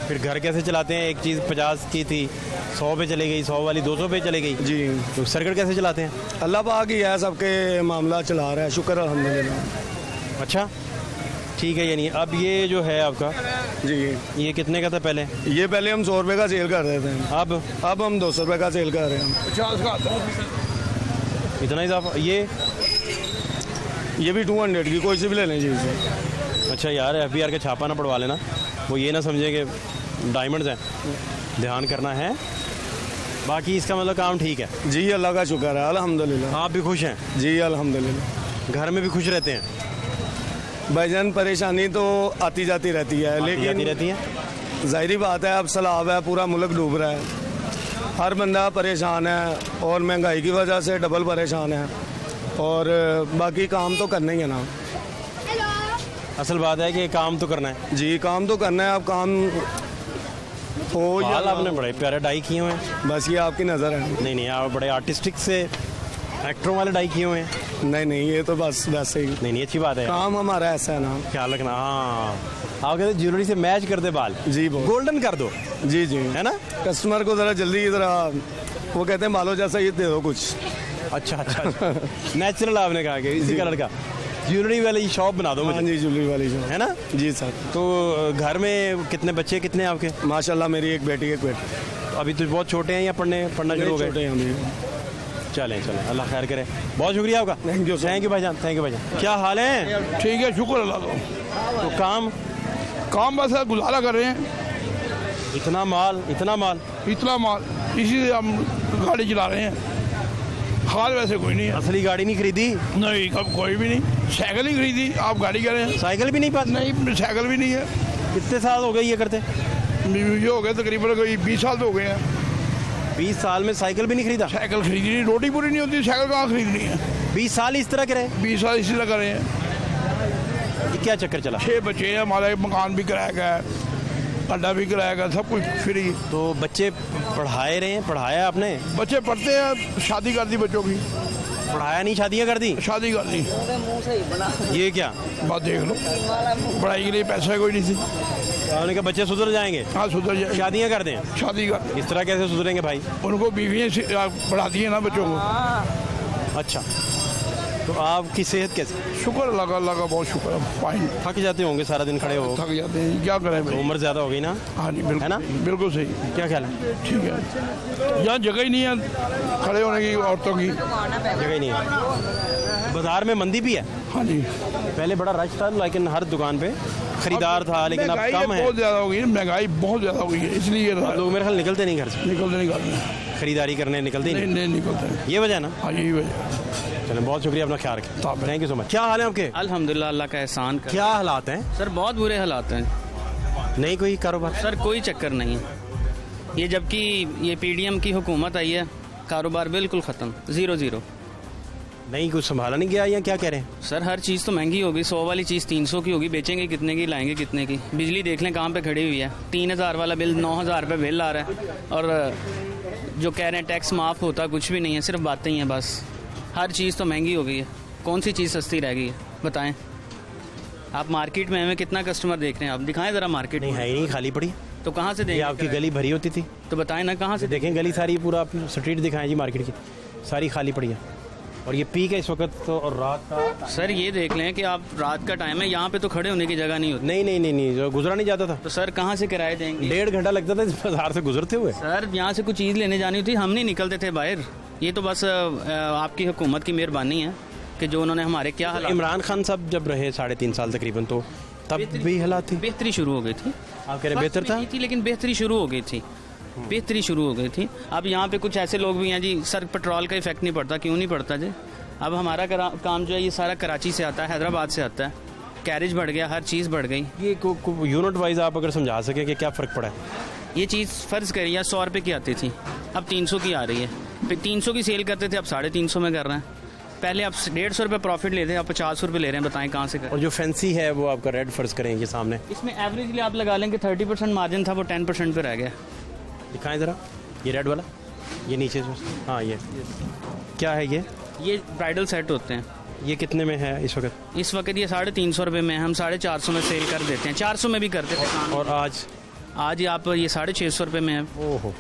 फिर घर कैसे चलाते हैं? एक चीज़ 50 की थी, 100 पे चली गई, 100 वाली 200 पे चली गई जी, तो सर्किट कैसे चलाते हैं? अल्लाह पाक ही है, सबके मामला चला रहा है, शुक्र अल्हम्दुलिल्लाह। अच्छा, ठीक है। यानी अब ये जो है आपका, जी, ये कितने का था पहले? ये पहले हम 100 रुपये का सेल कर रहे थे, अब हम 200 रुपये का सेल कर रहे हैं। 50 का आता है। इतना इजाफा? ये भी 200 की, कोई सी भी ले लें जी से। अच्छा यार, FBR का छापा ना पड़वा लेना, वो ये ना समझे कि डायमंड्स हैं, ध्यान करना है। बाकी इसका मतलब काम ठीक है? जी अल्लाह का शुक्र है, अल्हम्दुलिल्लाह। आप भी खुश हैं? जी अल्हम्दुलिल्लाह। घर में भी खुश रहते हैं? भाईजान परेशानी तो आती जाती रहती है, लेकिन रहती है, ज़ाहिरी बात है, अब सैलाब है, पूरा मुल्क डूब रहा है, हर बंदा परेशान है, और महंगाई की वजह से डबल परेशान है, और बाकी काम तो करना ही है ना। असल बात है कि काम तो करना है। जी, काम तो करना है, अब काम हो या आपने बड़े प्यारे डाई किए हुए हैं। बस ये आपकी नज़र है। नहीं, आप बड़े आर्टिस्टिक से एक्टरों वाले डाई किए हुए हैं। नहीं, ये तो बस वैसे ही। नहीं, अच्छी बात है, काम हमारा ऐसा है ना, ख्याल रखना। हाँ, आप कहते ज्वेलरी से मैच कर दे बाल, जी, गोल्डन कर दो। जी, है ना, कस्टमर को ज़रा जल्दी, ज़रा वो कहते हैं बालों जैसा ये दे दो कुछ। अच्छा। नेचुरल आपने कहा कि इसी कलर का ज्वेलरी वाली शॉप बना दो मुझे। हाँ जी, ज्वेलरी वाली शॉप, है ना? जी सर। तो घर में कितने बच्चे, कितने आपके? माशाल्लाह मेरी एक बेटी, एक बेटा। अभी तो बहुत छोटे हैं या पढ़ना शुरू हो गए? छोटे हैं अभी। चलें, अल्लाह खैर करे। बहुत शुक्रिया आपका। थैंक यू भाईजान, थैंक यू भाईजान। क्या हाल है? ठीक है, शुक्र अल्लाह का। तो काम बस गुजारा कर रहे हैं। इतना माल, इसी से हम गाड़ी चला रहे हैं। हाल वैसे कोई नहीं है। असली गाड़ी नहीं खरीदी? नहीं, कब कोई भी नहीं। साइकिल ही खरीदी, आप गाड़ी कह रहे हैं। साइकिल भी नहीं पास? नहीं, साइकिल भी नहीं है। कितने साल हो गए ये करते? ये हो गए तकरीबन कोई 20 साल तो हो गए हैं। 20 साल में साइकिल भी नहीं खरीदा? साइकिल खरीदी नहीं, रोटी पूरी नहीं होती, साइकिल कहाँ खरीदनी है? 20 साल इस तरह करे? 20 साल इसी तरह कर रहे हैं। ये क्या चक्कर चला? 6 बच्चे हैं हमारा, मकान भी कराया गया, अड्डा भी कराया गया, सब कुछ फ्री। तो बच्चे पढ़ाया आपने? बच्चे पढ़ते हैं, शादी कर दी बच्चों की। पढ़ाया नहीं, शादियाँ कर दी? शादी कर दी। ये क्या बात देख लो, पढ़ाई के लिए पैसा कोई नहीं थी। उन्होंने कहा बच्चे सुधर जाएंगे? हाँ, सुधर जाएंगे। शादियाँ कर दें? शादी कर। इस तरह कैसे सुधरेंगे भाई? उनको बीवियाँ पढ़ाती हैं ना बच्चों को। अच्छा, तो आपकी सेहत कैसी? शुक्र अल्लाह का बहुत शुक्र है, फाइन। थक जाते होंगे सारा दिन खड़े हो? थक जाते हैं, क्या करें भाई, उम्र ज़्यादा हो गई ना? हाँ जी, बिल्कुल, है ना? बिल्कुल सही। क्या ख्याल है? ठीक है, यहाँ जगह ही नहीं है खड़े होने की, औरतों की जगह ही नहीं है। बाजार में मंदी भी है? हाँ जी, पहले बड़ा रश था, लेकिन हर दुकान पे खरीदार था, लेकिन अब कम है। बहुत ज़्यादा हो गई, महंगाई बहुत ज़्यादा हो गई है, इसलिए लोग मेरे ख्याल निकलते नहीं घर से। निकलते खरीदारी करने निकलते नहीं निकलते। ये वजह ना? हाँ, यही वजह। चलें, बहुत शुक्रिया, अपना ख्याल रखें। Thank you so much. क्या हाल है आपके? अल्हम्दुलिल्लाह, अल्लाह का एहसान। क्या हालात हैं सर? बहुत बुरे हालात हैं। नहीं कोई कारोबार? सर कोई चक्कर नहीं है, ये जबकि ये PDM की हुकूमत आई है, कारोबार बिल्कुल ख़त्म, 0-0। नहीं, कुछ संभाला नहीं गया या क्या कह रहे हैं? सर हर चीज़ तो महंगी होगी, 100 वाली चीज़ 300 की होगी, बेचेंगे कितने की, लाएंगे कितने की? बिजली देख लें कहाँ पे खड़ी हुई है, 3000 वाला बिल 9000 रुपये बिल आ रहा है, और जो कह रहे हैं टैक्स माफ़ होता, कुछ भी नहीं है, सिर्फ बातें ही हैं बस। हर चीज़ तो महंगी हो गई है, कौन सी चीज़ सस्ती रह गई है बताएं। आप मार्केट में हमें कितना कस्टमर देख रहे हैं, आप दिखाएं ज़रा मार्केट नहीं में। है ही नहीं, खाली पड़ी। तो कहाँ से ये देंगे? आपकी गली भरी होती थी तो बताएं ना कहाँ से देखें गली सारी, पूरा आप स्ट्रीट दिखाएं जी मार्केट की, सारी खाली पड़ी है। और ये पीक है इस वक्त तो, और रात का। सर ये देख लें कि आप रात का टाइम है, यहाँ पे तो खड़े होने की जगह नहीं होती। नहीं, जो गुजरा नहीं जाता था। तो सर कहाँ से किराए देंगे? 1.5 घंटा लगता था इस बाजार से गुजरते हुए। सर यहाँ से कुछ चीज़ लेने जानी होती, हम नहीं निकलते थे बाहर। ये तो बस आपकी हुकूमत की मेहरबानी है कि जो उन्होंने हमारे क्या हालात। इमरान खान साहब जब रहे 3.5 साल तकरीबन, तो तब भी हालात थी, बेहतरी शुरू हो गई थी। आप कह रहे बेहतर था थी, लेकिन बेहतरी शुरू हो गई थी, बेहतरी शुरू हो गई थी। अब यहाँ पे कुछ ऐसे लोग भी हैं जी, सर पेट्रोल का इफेक्ट नहीं पड़ता, क्यों नहीं पड़ता जी? अब हमारा काम जो है ये सारा कराची से आता है, हैदराबाद से आता है, कैरेज बढ़ गया, हर चीज़ बढ़ गई। ये यूनिट वाइज आप अगर समझा सके कि क्या फ़र्क पड़ा है? ये चीज़ फ़र्ज़ करिए 100 रुपये की आती थी, अब 300 की आ रही है। फिर 300 की सेल करते थे, अब 350 में कर रहे हैं। पहले आप 150 रुपये प्रॉफिट लेते हैं, अब 50 रुपये ले रहे हैं, बताएं कहाँ से करें। और जो फैंसी है वो आपका रेड फ़र्ज़ करें ये सामने, इसमें एवरेजली आप लगा लेंगे 30% मार्जिन था, वो 10% पे रह गया। दिखाएं ज़रा, ये रेड वाला, ये नीचे से, हाँ ये क्या है? ये ब्राइडल सेट होते हैं। ये कितने में है इस वक्त? इस वक्त ये 350 रुपये में, हम 450 में सेल कर देते हैं, 400 में भी करते थे। और आज आप ये 650 रुपये में है। ओहो,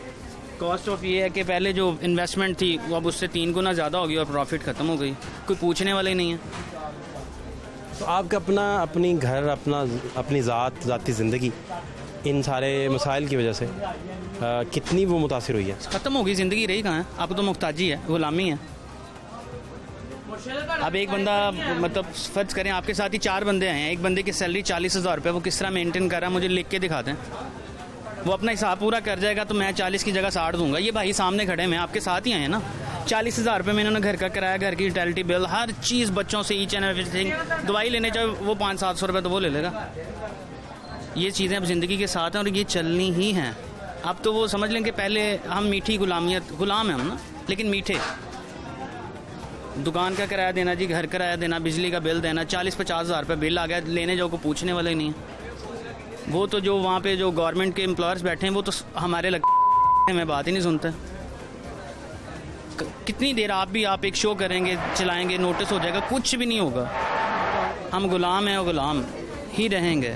कॉस्ट ऑफ ये है कि पहले जो इन्वेस्टमेंट थी वो अब उससे 3 गुना ज़्यादा हो गई और प्रॉफिट ख़त्म हो गई, कोई पूछने वाला ही नहीं है। तो आपका अपनी घर, अपनी ज़ाती ज़िंदगी इन सारे मसाइल की वजह से कितनी वो मुतासिर हुई है? ख़त्म हो गई, ज़िंदगी रही कहाँ है? आपको तो मुख्ताजी है, गुलामी है। अब एक बंदा, मतलब फर्ज करें आपके साथ ही 4 बंदे आए हैं, एक बंदे की सैलरी 40,000 रुपये, वो किस तरह मेंटेन कर रहा है मुझे लिख के दिखा दें। वो अपना हिसाब पूरा कर जाएगा तो मैं 40 की जगह 60 दूंगा। ये भाई सामने खड़े हैं, आपके साथ ही आए हैं ना। 40,000 रुपये में इन्होंने घर का किराया, घर की यूटिलिटी बिल, हर चीज़, बच्चों से ईच एंड एवरीथिंग, दवाई लेने चाहे वो 500-700 रुपये तो वो ले लेगा। ये चीज़ें अब ज़िंदगी के साथ हैं और ये चलनी ही हैं। अब तो वो समझ लें कि पहले हम मीठी गुलाम है हम ना, लेकिन मीठे। दुकान का किराया देना जी, घर किराया देना, बिजली का बिल देना, 40-50 हज़ार रुपये बिल आ गया, लेने जाओ को पूछने वाला ही नहीं है। वो तो जो वहाँ पे जो गवर्नमेंट के एम्प्लॉयर्स बैठे हैं वो तो हमारे में बात ही नहीं सुनते। कितनी देर आप एक शो करेंगे, चलाएंगे, नोटिस हो जाएगा, कुछ भी नहीं होगा। हम गुलाम हैं और गुलाम ही रहेंगे।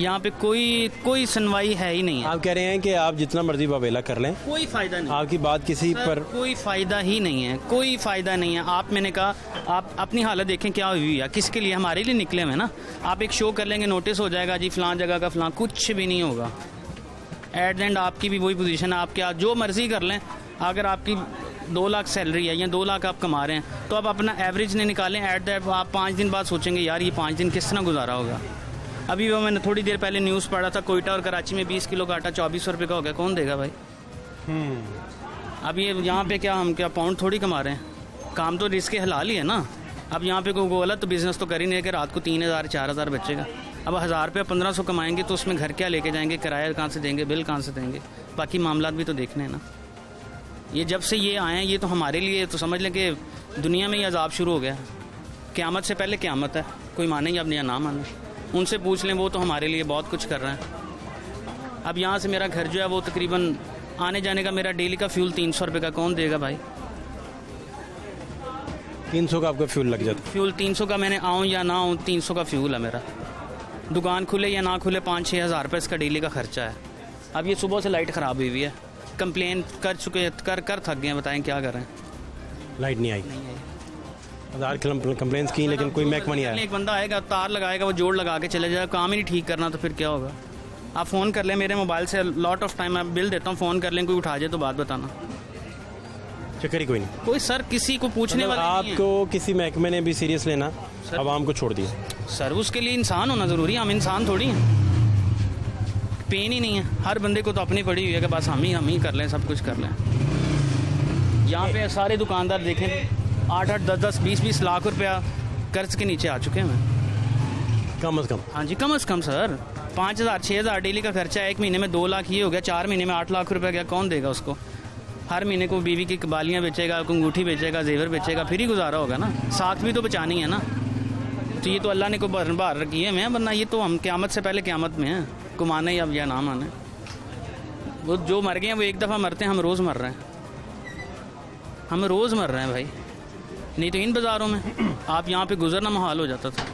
यहाँ पे कोई सुनवाई है ही नहीं है। आप कह रहे हैं कि आप जितना मर्जी वावेला कर लें, कोई फ़ायदा नहीं। आपकी बात किसी पर कोई फ़ायदा ही नहीं है, कोई फ़ायदा नहीं है। मैंने कहा आप अपनी हालत देखें क्या हुई है, किसके लिए? हमारे लिए निकले हुए ना। आप एक शो कर लेंगे, नोटिस हो जाएगा जी फलां जगह का फलां, कुछ भी नहीं होगा। एट द एंड आपकी भी वही पोजीशन है, आप क्या जो मर्ज़ी कर लें। अगर आपकी 2 लाख सैलरी है या 2 लाख आप कमा रहे हैं तो आप अपना एवरेज नहीं निकालें। एट द आप 5 दिन बाद सोचेंगे यार ये 5 दिन किस तरह गुजारा होगा। अभी वो मैंने थोड़ी देर पहले न्यूज़ पढ़ा था, कोयटा और कराची में 20 किलो का आटा 2400 रुपये का हो गया। कौन देगा भाई? अब ये यहाँ पे हम क्या पाउंड थोड़ी कमा रहे हैं, काम तो रिस्क हलाल ही है ना। अब यहाँ पे कोई गलत तो बिज़नेस तो कर ही नहीं कि रात को 3,000-4,000 बचेगा। अब 1,000 रुपये 1,500 कमाएंगे तो उसमें घर क्या लेके जाएंगे, किराया कहाँ से देंगे, बिल कहाँ से देंगे, बाकी मामला भी तो देखने हैं ना। ये जब से ये आए हैं ये तो हमारे लिए तो समझ लें कि दुनिया में ही अजाब शुरू हो गया। क़यामत से पहले क़यामत है, कोई माने या अपने ना माने, उनसे पूछ लें, वो तो हमारे लिए बहुत कुछ कर रहे हैं। अब यहाँ से मेरा घर जो है वो तकरीबन आने जाने का मेरा डेली का फ्यूल 300 रुपये का कौन देगा भाई? 300 का आपका फ्यूल लग जाता? फ्यूल 300 का, मैंने आऊँ या ना आऊँ 300 का फ्यूल है मेरा। दुकान खुले या ना खुले 5-6 हज़ार रुपये इसका डेली का खर्चा है। अब ये सुबह से लाइट ख़राब हुई हुई है, कंप्लेन कर चुके, कर थक गए, बताएं क्या करें। लाइट नहीं आई, 1000 कंप्लेंट्स की लेकिन कोई महकमा नहीं आया। एक बंदा आएगा, तार लगाएगा, वो जोड़ लगा के चले जाएगा, काम ही नहीं ठीक करना तो फिर क्या होगा? आप फ़ोन कर लें मेरे मोबाइल से, लॉट ऑफ टाइम मैं बिल देता हूँ, फ़ोन कर लें, कोई उठा जाए तो बात बताना। चक्कर ही कोई नहीं, कोई सर किसी को पूछने वाला नहीं है। आपको किसी महकमे ने भी सीरियस लेना, आवाम को छोड़ दिया। सर उसके लिए इंसान होना ज़रूरी है, हम इंसान थोड़ी हैं। पेन ही नहीं है, हर बंदे को तो अपनी पड़ी हुई है कि बस हम ही कर लें, सब कुछ कर लें। यहाँ पे सारे दुकानदार देखें 8-8, 10-10, 20-20 लाख रुपया कर्ज के नीचे आ चुके हैं कम अज़ कम। हाँ जी, कम अज़ कम सर 5,000-6,000 डेली का खर्चा है, 1 महीने में 2 लाख ये हो गया, 4 महीने में 8 लाख रुपया गया, कौन देगा उसको? हर महीने को बीवी की कबालियाँ बेचेगा, अंगूठी बेचेगा, जेवर बेचेगा, फिर ही गुजारा होगा ना। साख भी तो बचानी है ना। तो ये तो अल्लाह ने को बार रखी है, मैं वरना ये तो हम क़यामत से पहले क़यामत में हैं, को माने या ना माने। वो जो मर गए हैं वो एक दफ़ा मरते हैं, हम रोज़ मर रहे हैं। हम रोज़ मर रहे हैं भाई, नहीं तो इन बाज़ारों में आप यहाँ पे गुजरना मुहाल हो जाता था।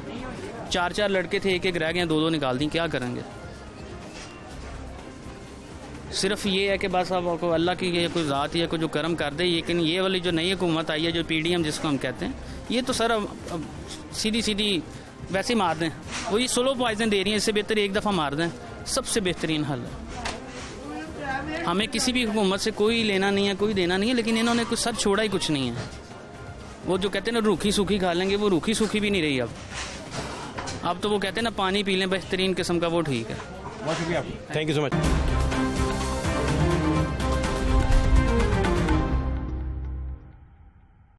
4 लड़के थे, एक रह गए, 2 निकाल दी, क्या करेंगे? सिर्फ ये है कि बस आपको अल्लाह की ये कोई ज़ात है, कोई जो कर्म कर दे। लेकिन ये वाली जो नई हुकूमत आई है, जो PDM जिसको हम कहते हैं, ये तो सर अब सीधी वैसे ही मार दें, वही स्लो पॉइजन दे रही हैं। इससे बेहतर एक दफ़ा मार दें, सबसे बेहतरीन हल है। हमें किसी भी हुकूमत से कोई लेना नहीं है, कोई देना नहीं है, लेकिन इन्होंने कुछ सर छोड़ा ही कुछ नहीं है। वो जो कहते हैं ना रूखी सूखी खा लेंगे, वो रूखी सूखी भी नहीं रही अब तो वो कहते हैं ना पानी पी लें बेहतरीन किस्म का, वो ठीक है। बहुत शुक्रिया, थैंक यू सो मच।